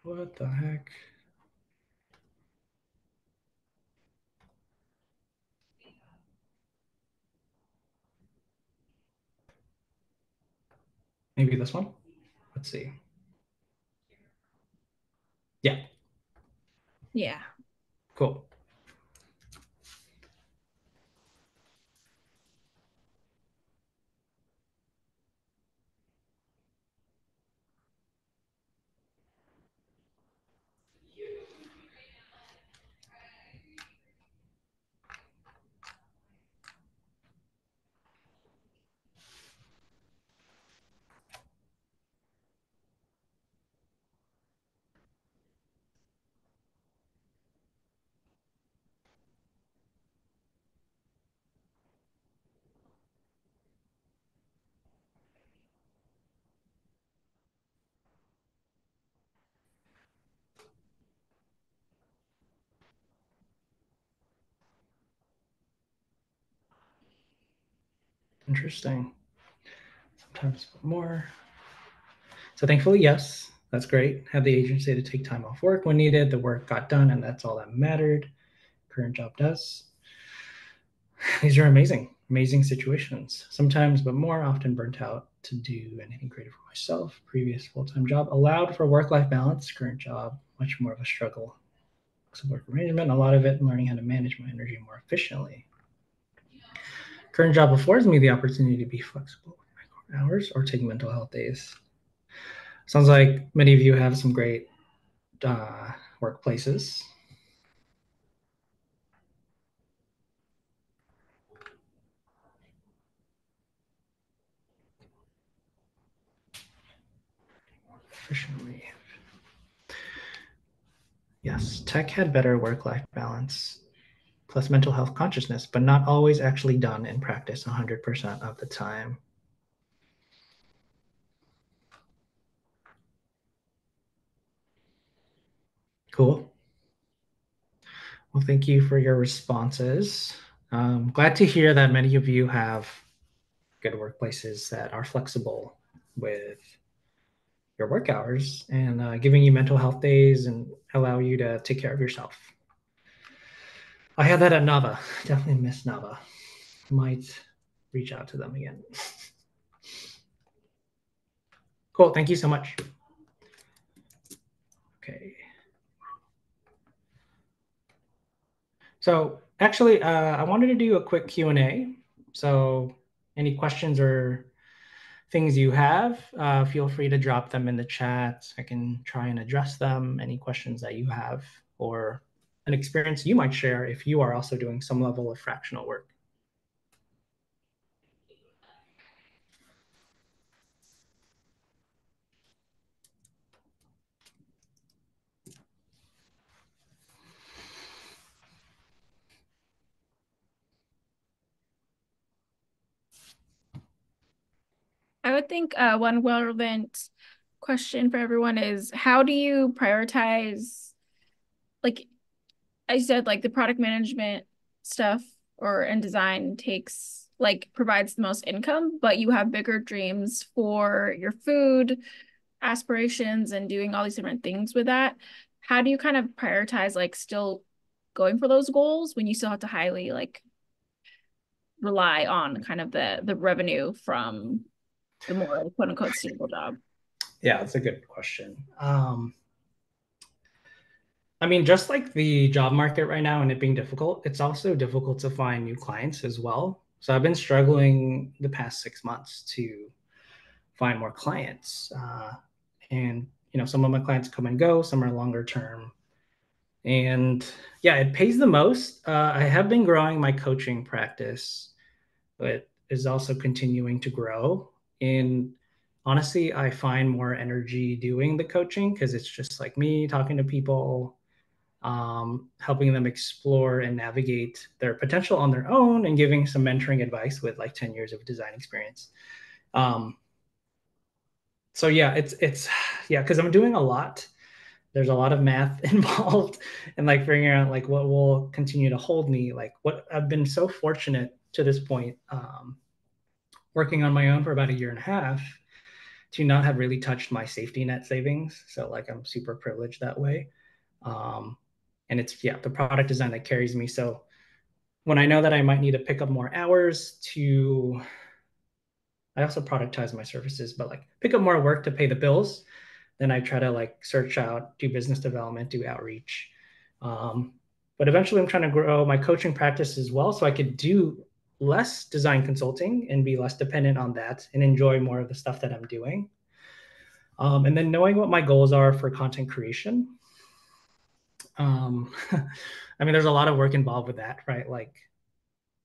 What the heck? Maybe this one? Let's see. Yeah. Yeah. Cool. Interesting. Sometimes more. So thankfully, yes, that's great. Have the agency to take time off work when needed. The work got done, and that's all that mattered. Current job does. These are amazing, amazing situations. Sometimes, but more often burnt out to do anything creative for myself. Previous full-time job allowed for work-life balance. Current job, much more of a struggle. Flexible work arrangement, a lot of it learning how to manage my energy more efficiently. Current job affords me the opportunity to be flexible with my core hours or take mental health days. Sounds like many of you have some great workplaces. Efficiently. Yes, tech had better work-life balance plus mental health consciousness, but not always actually done in practice 100% of the time. Cool. Well, thank you for your responses. Glad to hear that many of you have good workplaces that are flexible with your work hours and giving you mental health days and allow you to take care of yourself. I had that at Nava. Definitely miss Nava. Might reach out to them again. Cool. Thank you so much. Okay. So actually, I wanted to do a quick Q&A. So any questions or things you have, feel free to drop them in the chat. I can try and address them. Any questions that you have or an experience you might share if you are also doing some level of fractional work. I would think one relevant question for everyone is how do you prioritize, like I said, like the product management stuff and design provides the most income, but you have bigger dreams for your food aspirations and doing all these different things with that. How do you kind of prioritize like still going for those goals when you still have to highly like rely on kind of the revenue from the more quote unquote stable job? Yeah, that's a good question. I mean, just like the job market right now and it being difficult, it's also difficult to find new clients as well. So I've been struggling the past 6 months to find more clients. And some of my clients come and go, some are longer term. And yeah, it pays the most. I have been growing my coaching practice, but is also continuing to grow. And honestly, I find more energy doing the coaching because it's just like me talking to people, helping them explore and navigate their potential on their own and giving some mentoring advice with like 10 years of design experience. So yeah, it's yeah, because I'm doing a lot. There's a lot of math involved and like figuring out like what will continue to hold me. Like what I've been so fortunate to this point, working on my own for about a year and a half to not have really touched my safety net savings. So like I'm super privileged that way. And it's the product design that carries me. So when I know that I might need to pick up more hours I also productize my services, but like pick up more work to pay the bills, then I try to like search out, do business development, do outreach. But eventually I'm trying to grow my coaching practice as well so I could do less design consulting and be less dependent on that and enjoy more of the stuff that I'm doing. And then knowing what my goals are for content creation. I mean, there's a lot of work involved with that, right? Like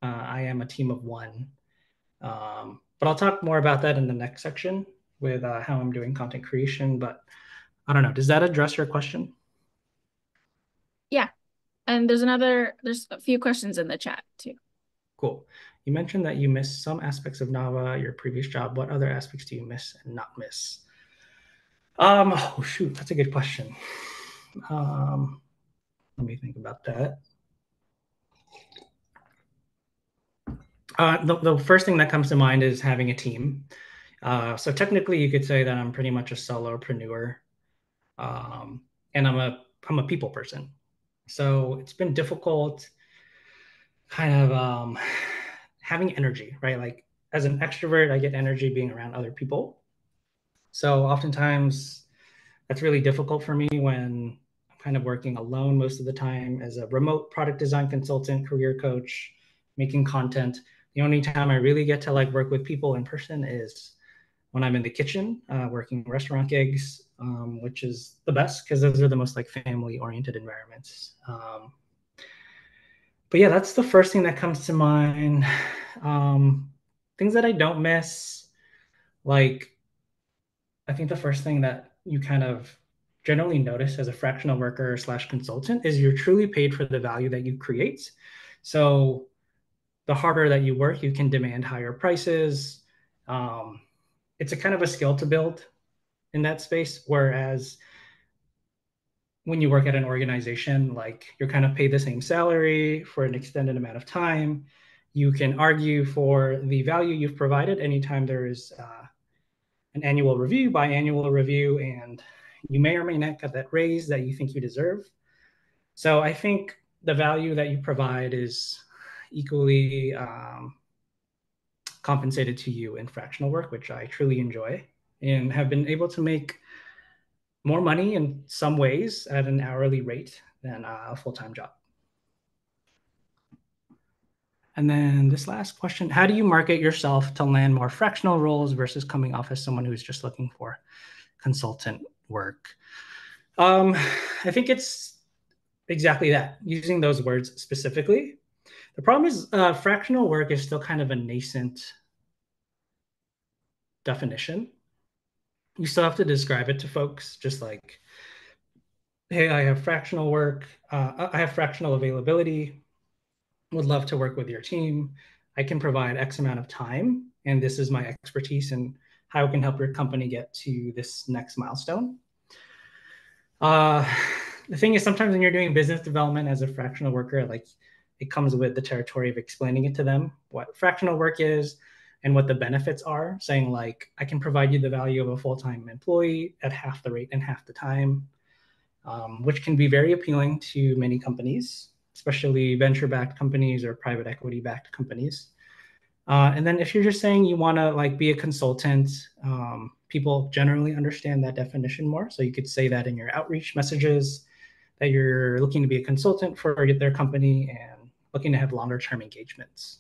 I am a team of one. But I'll talk more about that in the next section with how I'm doing content creation. But I don't know. Does that address your question? Yeah. And there's a few questions in the chat too. Cool. You mentioned that you missed some aspects of Nava, your previous job. What other aspects do you miss and not miss? Oh shoot, that's a good question. Let me think about that. The first thing that comes to mind is having a team. So technically, you could say that I'm pretty much a solopreneur, and I'm a people person. So it's been difficult, kind of having energy, right? Like as an extrovert, I get energy being around other people. So oftentimes, that's really difficult for me when I'm kind of working alone most of the time as a remote product design consultant, career coach, making content. The only time I really get to like work with people in person is when I'm in the kitchen working restaurant gigs, which is the best because those are the most like family oriented environments. But yeah, that's the first thing that comes to mind. Things that I don't miss, like I think the first thing that you kind of generally notice as a fractional worker slash consultant is you're truly paid for the value that you create. So the harder that you work, you can demand higher prices. It's a kind of a skill to build in that space. Whereas when you work at an organization, like you're kind of paid the same salary for an extended amount of time. You can argue for the value you've provided anytime there is an annual review, biannual review, and you may or may not get that raise that you think you deserve. So I think the value that you provide is equally compensated to you in fractional work, which I truly enjoy and have been able to make more money in some ways at an hourly rate than a full-time job. And then this last question, how do you market yourself to land more fractional roles versus coming off as someone who's just looking for consultant work? I think it's exactly that, using those words specifically. The problem is fractional work is still kind of a nascent definition. You still have to describe it to folks, just like, hey, I have fractional work, I have fractional availability, would love to work with your team. I can provide X amount of time, and this is my expertise and how I can help your company get to this next milestone. The thing is, sometimes when you're doing business development as a fractional worker, like it comes with the territory of explaining it to them what fractional work is and what the benefits are, saying like, I can provide you the value of a full-time employee at half the rate and half the time, which can be very appealing to many companies, especially venture-backed companies or private equity-backed companies. And then if you're just saying you want to like be a consultant, people generally understand that definition more. So you could say that in your outreach messages that you're looking to be a consultant for their company and looking to have longer-term engagements.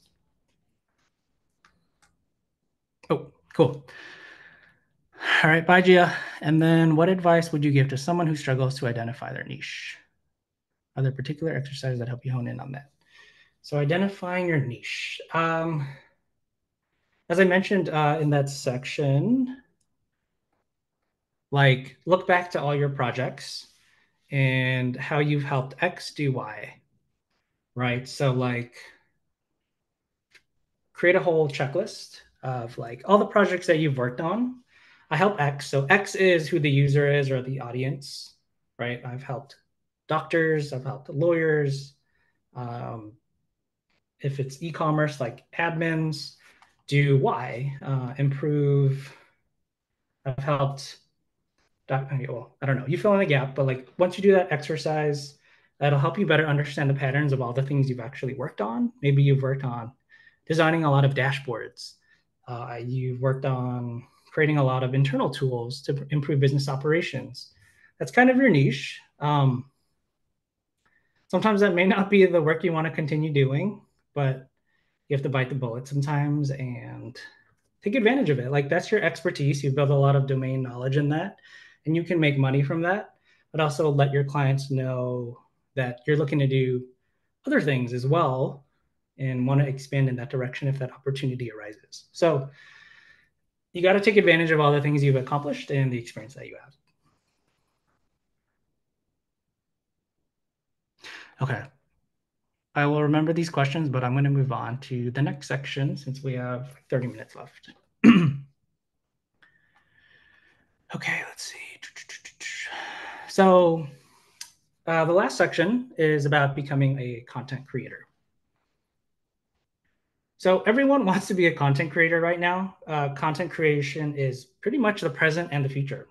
Oh, cool. All right, bye, Gia. And then what advice would you give to someone who struggles to identify their niche? Are there particular exercises that help you hone in on that? So identifying your niche. As I mentioned in that section, like look back to all your projects and how you've helped X do Y, right? So like create a whole checklist of like all the projects that you've worked on. I help X. So X is who the user is or the audience, right? I've helped doctors, I've helped lawyers. If it's e-commerce, like admins, do Y, improve. I've helped, well, I don't know, you fill in the gap, but like once you do that exercise, that'll help you better understand the patterns of all the things you've actually worked on. Maybe you've worked on designing a lot of dashboards. You've worked on creating a lot of internal tools to improve business operations. That's kind of your niche. Sometimes that may not be the work you want to continue doing, but you have to bite the bullet sometimes and take advantage of it. Like that's your expertise. You've built a lot of domain knowledge in that, and you can make money from that, but also let your clients know that you're looking to do other things as well and want to expand in that direction if that opportunity arises. So you got to take advantage of all the things you've accomplished and the experience that you have. Okay. I will remember these questions, but I'm going to move on to the next section since we have 30 minutes left. Okay, let's see. So the last section is about becoming a content creator. So everyone wants to be a content creator right now. Content creation is pretty much the present and the future.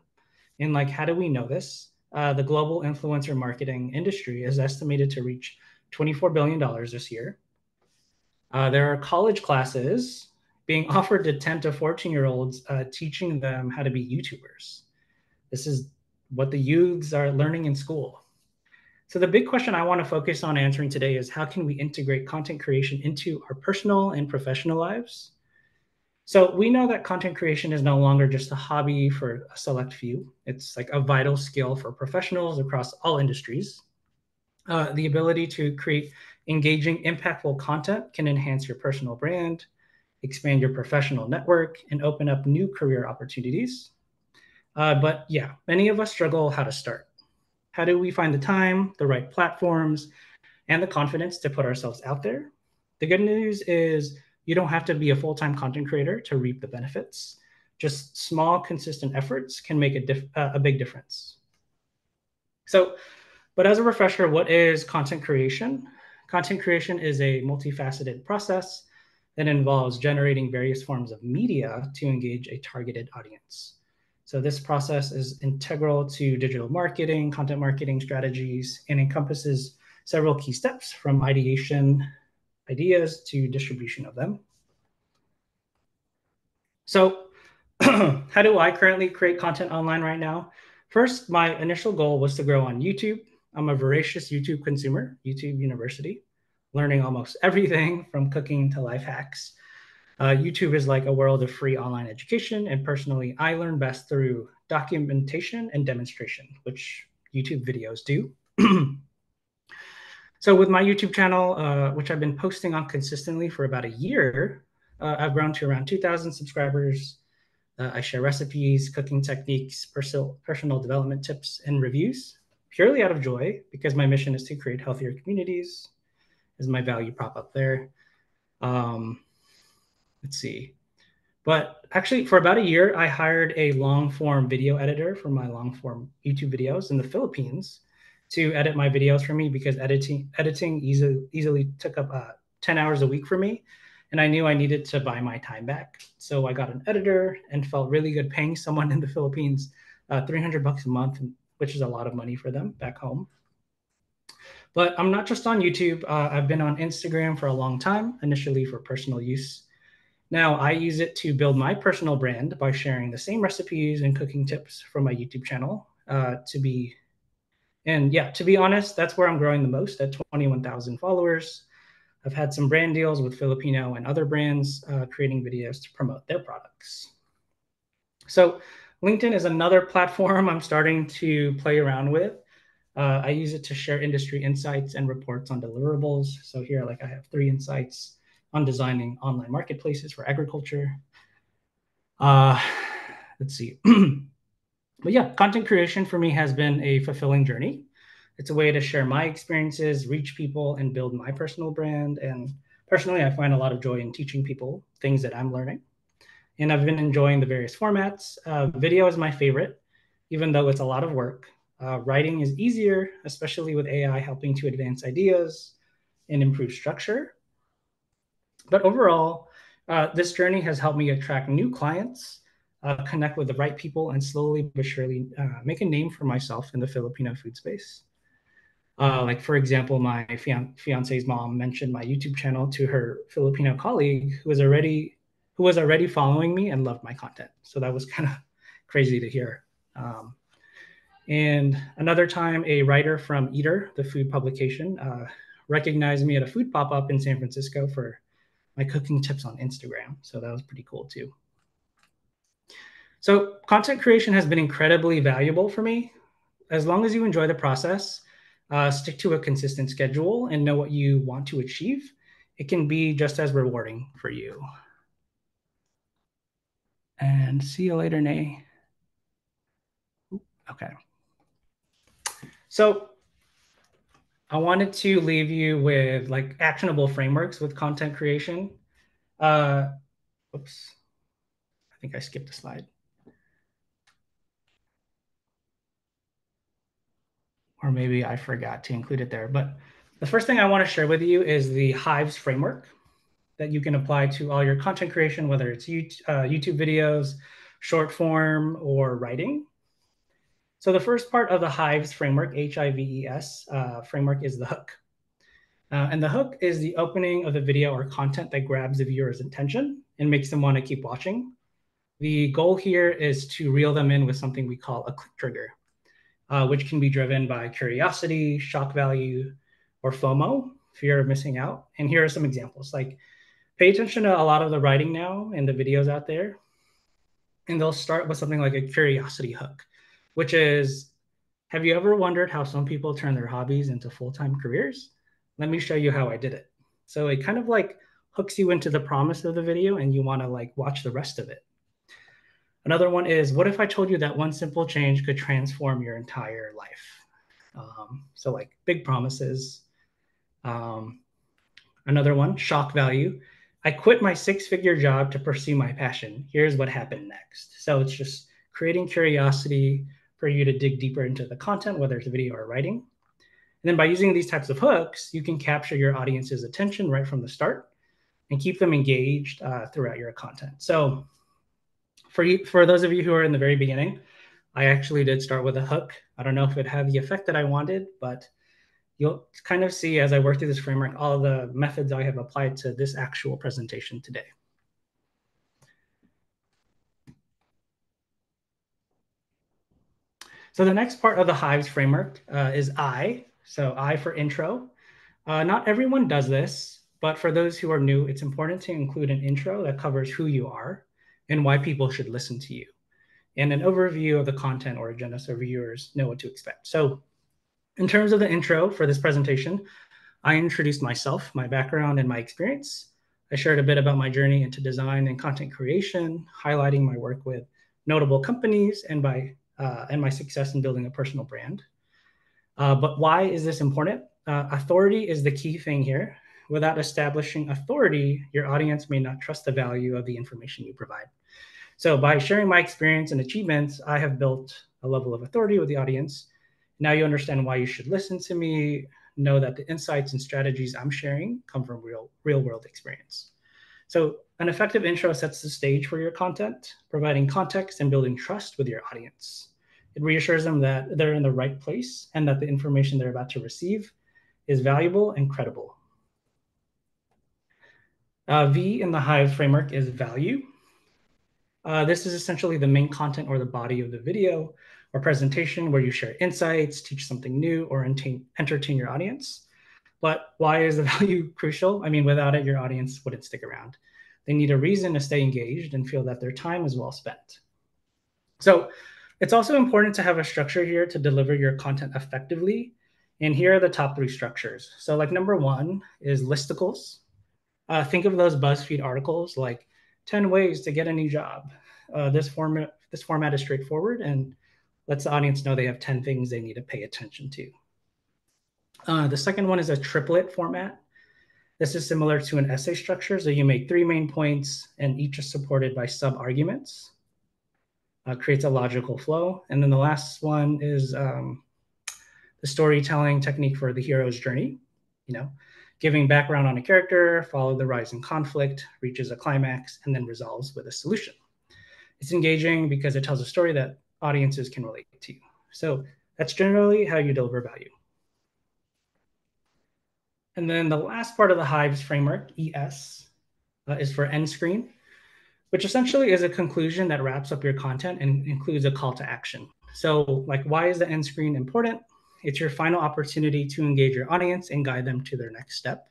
And like, how do we know this? The global influencer marketing industry is estimated to reach $24 billion this year. There are college classes being offered to 10 to 14-year-olds, teaching them how to be YouTubers. This is what the youths are learning in school. So the big question I want to focus on answering today is how can we integrate content creation into our personal and professional lives? So we know that content creation is no longer just a hobby for a select few. It's like a vital skill for professionals across all industries. The ability to create engaging, impactful content can enhance your personal brand, expand your professional network, and open up new career opportunities. But yeah, many of us struggle how to start. How do we find the time, the right platforms, and the confidence to put ourselves out there? The good news is you don't have to be a full-time content creator to reap the benefits. Just small, consistent efforts can make a big difference. So But as a refresher, what is content creation? Content creation is a multifaceted process that involves generating various forms of media to engage a targeted audience. So this process is integral to digital marketing, content marketing strategies, and encompasses several key steps from ideation, ideas to distribution of them. So how do I currently create content online right now? First, my initial goal was to grow on YouTube. I'm a voracious YouTube consumer, YouTube University, learning almost everything from cooking to life hacks. YouTube is like a world of free online education, and personally, I learn best through documentation and demonstration, which YouTube videos do. So with my YouTube channel, which I've been posting on consistently for about a year, I've grown to around 2,000 subscribers. I share recipes, cooking techniques, personal development tips, and reviews purely out of joy, because my mission is to create healthier communities, is my value prop up there. Let's see. But actually, for about a year, I hired a long-form video editor for my long-form YouTube videos in the Philippines to edit my videos for me, because editing easily took up 10 hours a week for me. And I knew I needed to buy my time back. So I got an editor and felt really good paying someone in the Philippines $300 a month, which is a lot of money for them back home. But I'm not just on YouTube. I've been on Instagram for a long time, initially for personal use. Now I use it to build my personal brand by sharing the same recipes and cooking tips from my YouTube channel. To be honest, that's where I'm growing the most at 21,000 followers. I've had some brand deals with Filipino and other brands creating videos to promote their products. So LinkedIn is another platform I'm starting to play around with. I use it to share industry insights and reports on deliverables. So here, I have 3 insights on designing online marketplaces for agriculture. Let's see. But yeah, content creation for me has been a fulfilling journey. It's a way to share my experiences, reach people, and build my personal brand. And personally, I find a lot of joy in teaching people things that I'm learning. And I've been enjoying the various formats. Video is my favorite, even though it's a lot of work. Writing is easier, especially with AI helping to advance ideas and improve structure. But overall, this journey has helped me attract new clients, connect with the right people, and slowly but surely make a name for myself in the Filipino food space. For example, my fiance's mom mentioned my YouTube channel to her Filipino colleague who was already following me and loved my content. So that was kind of crazy to hear. And another time, a writer from Eater, the food publication, recognized me at a food pop-up in San Francisco for my cooking tips on Instagram. So that was pretty cool too. So content creation has been incredibly valuable for me. As long as you enjoy the process, stick to a consistent schedule, and know what you want to achieve, it can be just as rewarding for you. And see you later, Nay. Okay. So I wanted to leave you with actionable frameworks with content creation. Oops, I think I skipped a slide. Or maybe I forgot to include it there. But the first thing I want to share with you is the Hives framework that you can apply to all your content creation, whether it's YouTube videos, short form, or writing. So the first part of the Hives framework, Hives framework, is the hook. And the hook is the opening of the video or content that grabs the viewer's attention and makes them want to keep watching. The goal here is to reel them in with something we call a click trigger, which can be driven by curiosity, shock value, or FOMO, fear of missing out. And here are some examples. Pay attention to a lot of the writing now and the videos out there, and they'll start with something like a curiosity hook, which is, have you ever wondered how some people turn their hobbies into full-time careers? Let me show you how I did it. So it kind of hooks you into the promise of the video, and you want to watch the rest of it. Another one is, what if I told you that one simple change could transform your entire life? So big promises. Another one, shock value. I quit my 6-figure job to pursue my passion. Here's what happened next. So it's just creating curiosity for you to dig deeper into the content, whether it's video or writing. And then by using these types of hooks, you can capture your audience's attention right from the start and keep them engaged throughout your content. So for those of you who are in the very beginning, I actually did start with a hook. I don't know if it had the effect that I wanted, but you'll kind of see as I work through this framework, all the methods I have applied to this actual presentation today. So the next part of the Hives framework is I. So I for intro. Not everyone does this, but for those who are new, it's important to include an intro that covers who you are and why people should listen to you, and an overview of the content or agenda so viewers know what to expect. So in terms of the intro for this presentation, I introduced myself, my background, and my experience. I shared a bit about my journey into design and content creation, highlighting my work with notable companies and my success in building a personal brand. But why is this important? Authority is the key thing here. Without establishing authority, your audience may not trust the value of the information you provide. So by sharing my experience and achievements, I have built a level of authority with the audience. Now you understand why you should listen to me, know that the insights and strategies I'm sharing come from real world experience. So an effective intro sets the stage for your content, providing context and building trust with your audience. It reassures them that they're in the right place and that the information they're about to receive is valuable and credible. V in the Hive framework is value. This is essentially the main content or the body of the video or presentation where you share insights, teach something new, or entertain your audience. But why is the value crucial? I mean, without it, your audience wouldn't stick around. They need a reason to stay engaged and feel that their time is well spent. So it's also important to have a structure here to deliver your content effectively. And here are the top 3 structures. So like number 1 is listicles. Think of those BuzzFeed articles like 10 ways to get a new job. This format is straightforward and lets the audience know they have 10 things they need to pay attention to. The second one is a triplet format. This is similar to an essay structure. So you make 3 main points and each is supported by sub-arguments. Creates a logical flow. And then the last one is the storytelling technique for the hero's journey. Giving background on a character, follow the rise in conflict, reaches a climax, and then resolves with a solution. It's engaging because it tells a story that audiences can relate to. So that's generally how you deliver value. And then the last part of the Hives framework, ES, is for end screen, which essentially is a conclusion that wraps up your content and includes a call to action. So like, why is the end screen important? It's your final opportunity to engage your audience and guide them to their next step.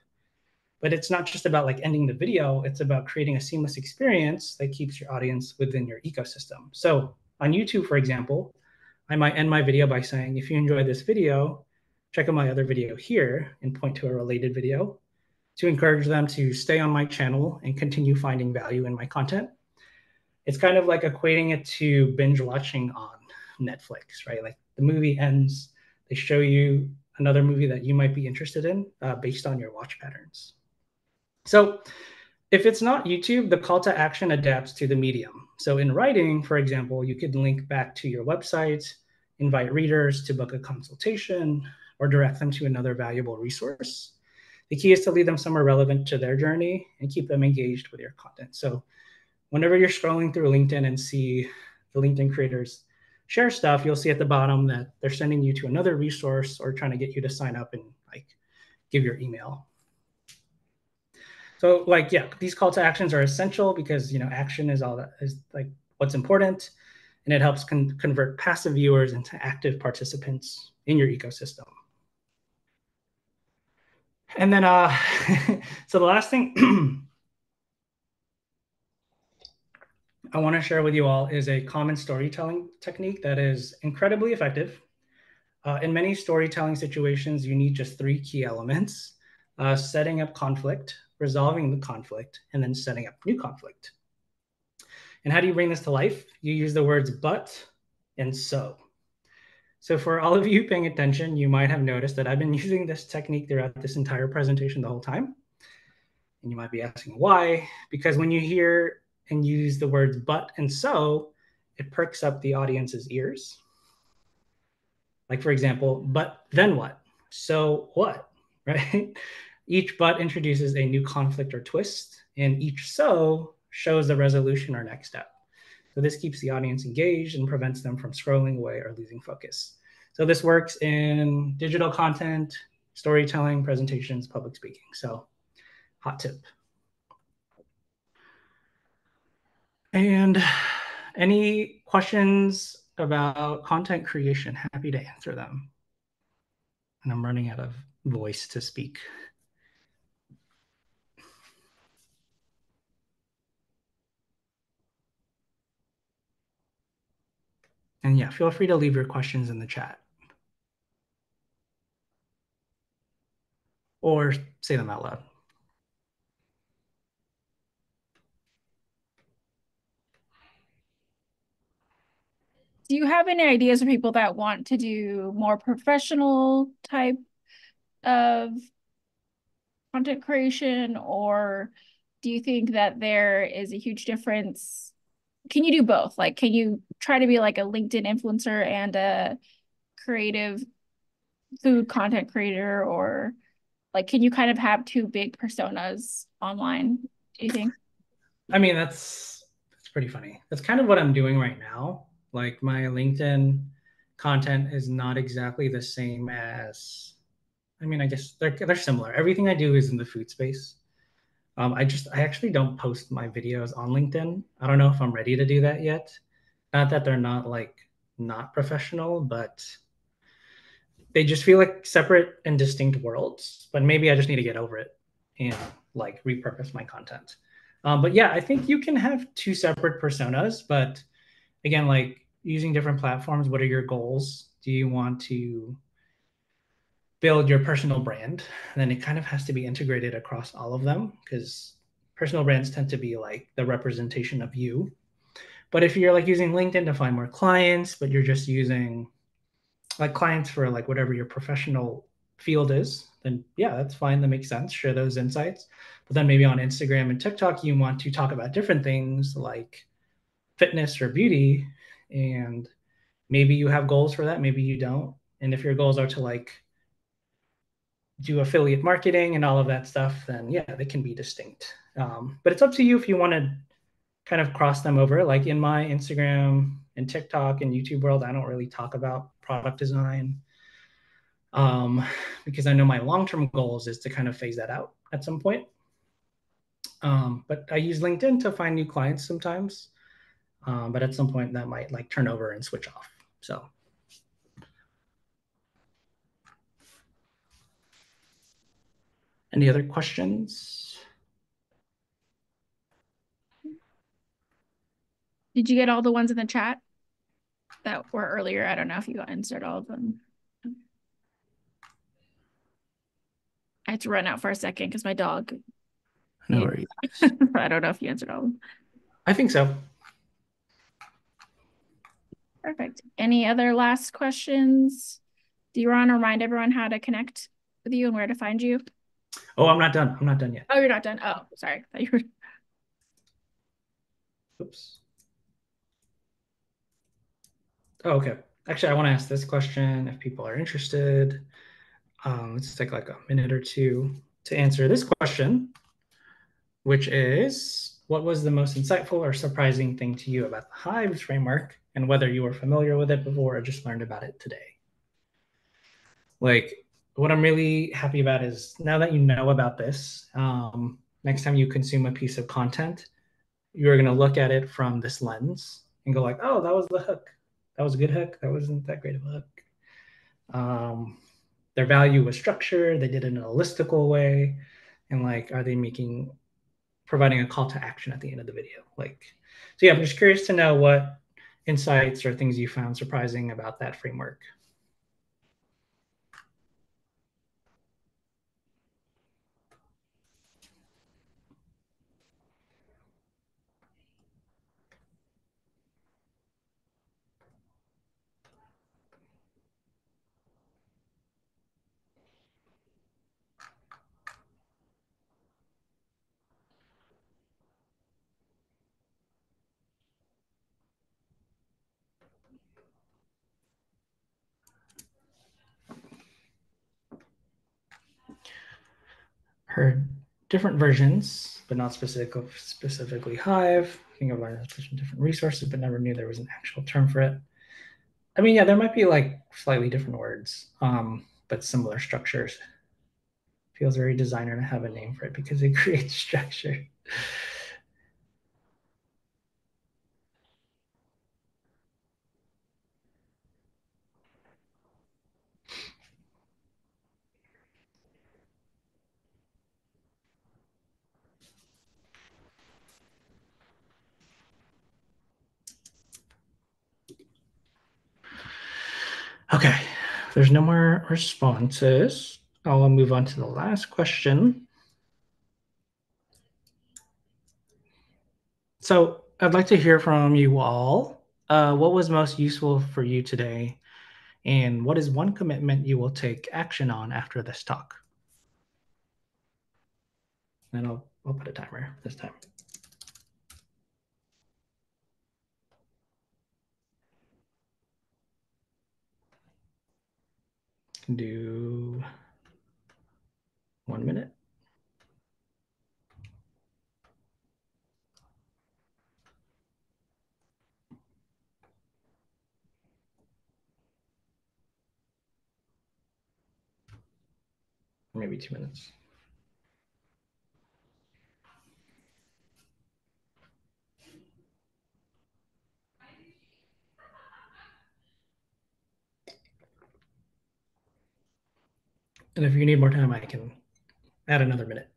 But it's not just about like ending the video, it's about creating a seamless experience that keeps your audience within your ecosystem. So on YouTube, for example, I might end my video by saying, if you enjoyed this video, check out my other video here and point to a related video to encourage them to stay on my channel and continue finding value in my content. It's kind of like equating it to binge watching on Netflix, right? Like the movie ends, they show you another movie that you might be interested in based on your watch patterns. So if it's not YouTube, the call to action adapts to the medium. So in writing, for example, you could link back to your website, invite readers to book a consultation, or direct them to another valuable resource. The key is to lead them somewhere relevant to their journey and keep them engaged with your content. So whenever you're scrolling through LinkedIn and see the LinkedIn creators share stuff, you'll see at the bottom that they're sending you to another resource or trying to get you to sign up and like give your email. So like, yeah, these call to actions are essential because, action is all that is like what's important, and it helps convert passive viewers into active participants in your ecosystem. And then, so the last thing I want to share with you all is a common storytelling technique that is incredibly effective. In many storytelling situations, you need just 3 key elements: setting up conflict, resolving the conflict, and then setting up new conflict. And how do you bring this to life? You use the words but and so. So for all of you paying attention, you might have noticed that I've been using this technique throughout this entire presentation the whole time. And you might be asking why, because when you hear and use the words but and so, it perks up the audience's ears. Like for example, but then what? so what, right? Each but introduces a new conflict or twist, and each so shows the resolution or next step. So this keeps the audience engaged and prevents them from scrolling away or losing focus. So this works in digital content, storytelling, presentations, public speaking. So hot tip. And any questions about content creation? Happy to answer them. And I'm running out of voice to speak. And yeah, feel free to leave your questions in the chat or say them out loud. Do you have any ideas for people that want to do more professional type of content creation, or do you think that there is a huge difference? Can you do both? Like, can you try to be like a LinkedIn influencer and a creative food content creator, or like, can you kind of have two big personas online, do you think? I mean, that's pretty funny. That's kind of what I'm doing right now. Like my LinkedIn content is not exactly the same as, I mean, I guess they're similar. Everything I do is in the food space. I actually don't post my videos on LinkedIn. I don't know if I'm ready to do that yet. Not that they're not like not professional, but they just feel like separate and distinct worlds. But maybe I just need to get over it and like repurpose my content. But yeah, I think you can have two separate personas, but again, like using different platforms, what are your goals? Do you want to build your personal brand? Then it kind of has to be integrated across all of them because personal brands tend to be like the representation of you. But if you're like using LinkedIn to find more clients, but you're just using like clients for like whatever your professional field is, then yeah, that's fine. That makes sense. Share those insights. But then maybe on Instagram and TikTok, you want to talk about different things like fitness or beauty. And maybe you have goals for that. Maybe you don't. And if your goals are to like do affiliate marketing and all of that stuff, then yeah, they can be distinct. But it's up to you if you want to kind of cross them over. Like in my Instagram and TikTok and YouTube world, I don't really talk about product design because I know my long-term goals is to kind of phase that out at some point. But I use LinkedIn to find new clients sometimes. But at some point that might like turn over and switch off. So. Any other questions? Did you get all the ones in the chat that were earlier? I don't know if you answered all of them. I had to run out for a second because my dog. No worries. I don't know if you answered all of them. I think so. Perfect. Any other last questions? Do you want to remind everyone how to connect with you and where to find you? Oh, I'm not done. I'm not done yet. Oh, you're not done. Oh, sorry. I thought you were. Oops. Oh, okay. Actually, I want to ask this question if people are interested. Let's take like a minute or two to answer this question, which is, what was the most insightful or surprising thing to you about the Hives framework, and whether you were familiar with it before or just learned about it today? Like, what I'm really happy about is now that you know about this, next time you consume a piece of content, you're going to look at it from this lens and go like, oh, that was the hook. That was a good hook. That wasn't that great of a hook. Their value was structured. They did it in a listicle way. And like, are they providing a call to action at the end of the video? Like, so yeah, I'm just curious to know what insights or things you found surprising about that framework. heard different versions, but not specifically Hive. I think I've learned this from different resources, but never knew there was an actual term for it. I mean, yeah, there might be like slightly different words, but similar structures. Feels very designer to have a name for it because it creates structure. Okay, if there's no more responses, I'll move on to the last question. So I'd like to hear from you all. What was most useful for you today? And what is one commitment you will take action on after this talk? And I'll put a timer this time. Can do 1 minute. Maybe 2 minutes. And if you need more time, I can add another minute.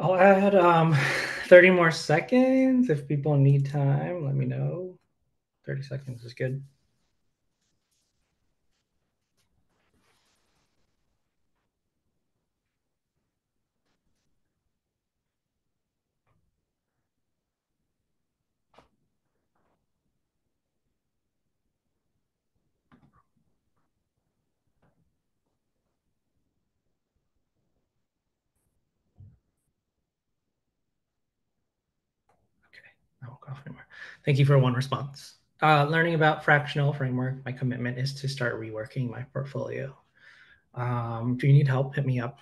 I'll add 30 more seconds. If people need time, let me know. 30 seconds is good. Okay, I won't cough anymore. Thank you for one response. Learning about fractional framework, my commitment is to start reworking my portfolio. If you need help, hit me up.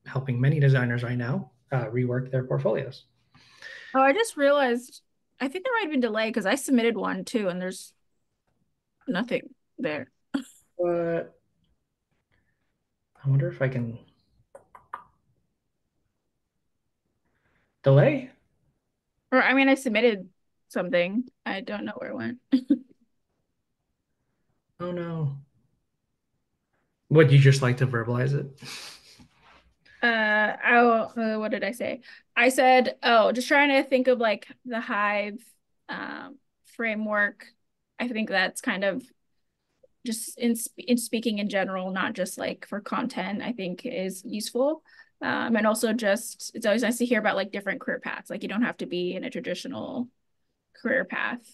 Helping many designers right now rework their portfolios. Oh, I just realized, I think there might have been delay because I submitted one too, and there's nothing there. But I wonder if I can delay. Or I mean, I submitted something. I don't know where it went. Oh no. Would you just like to verbalize it? What did I say? I said, oh, just trying to think of like the Hive framework. I think that's kind of just in speaking in general, not just like for content, I think is useful. And also just it's always nice to hear about like different career paths. Like you don't have to be in a traditional career path.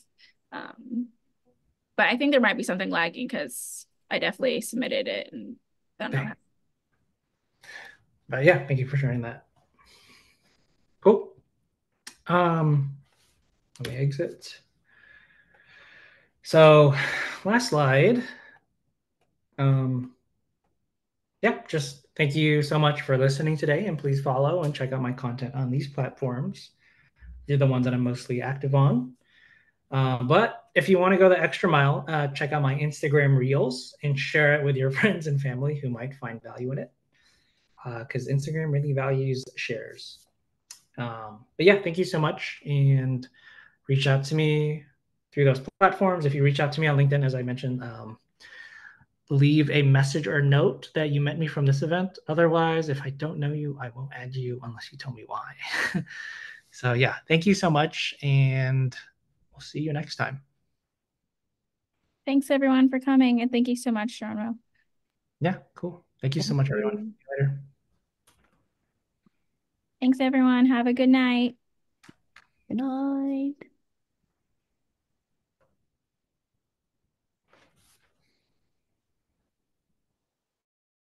But I think there might be something lagging because I definitely submitted it and I don't know. But yeah, thank you for sharing that. Cool. Let me exit. So last slide. Yeah, just thank you so much for listening today, and please follow and check out my content on these platforms. They're the ones that I'm mostly active on. But if you want to go the extra mile, check out my Instagram Reels and share it with your friends and family who might find value in it, because Instagram really values shares. But yeah, thank you so much, and reach out to me through those platforms. If you reach out to me on LinkedIn, as I mentioned, leave a message or note that you met me from this event. Otherwise, if I don't know you, I won't add you unless you tell me why. So yeah, thank you so much, and we'll see you next time. Thanks everyone for coming, and thank you so much, Geronimo. Yeah, cool. Thank you so much, everyone. See you later. Thanks everyone. Have a good night. Good night.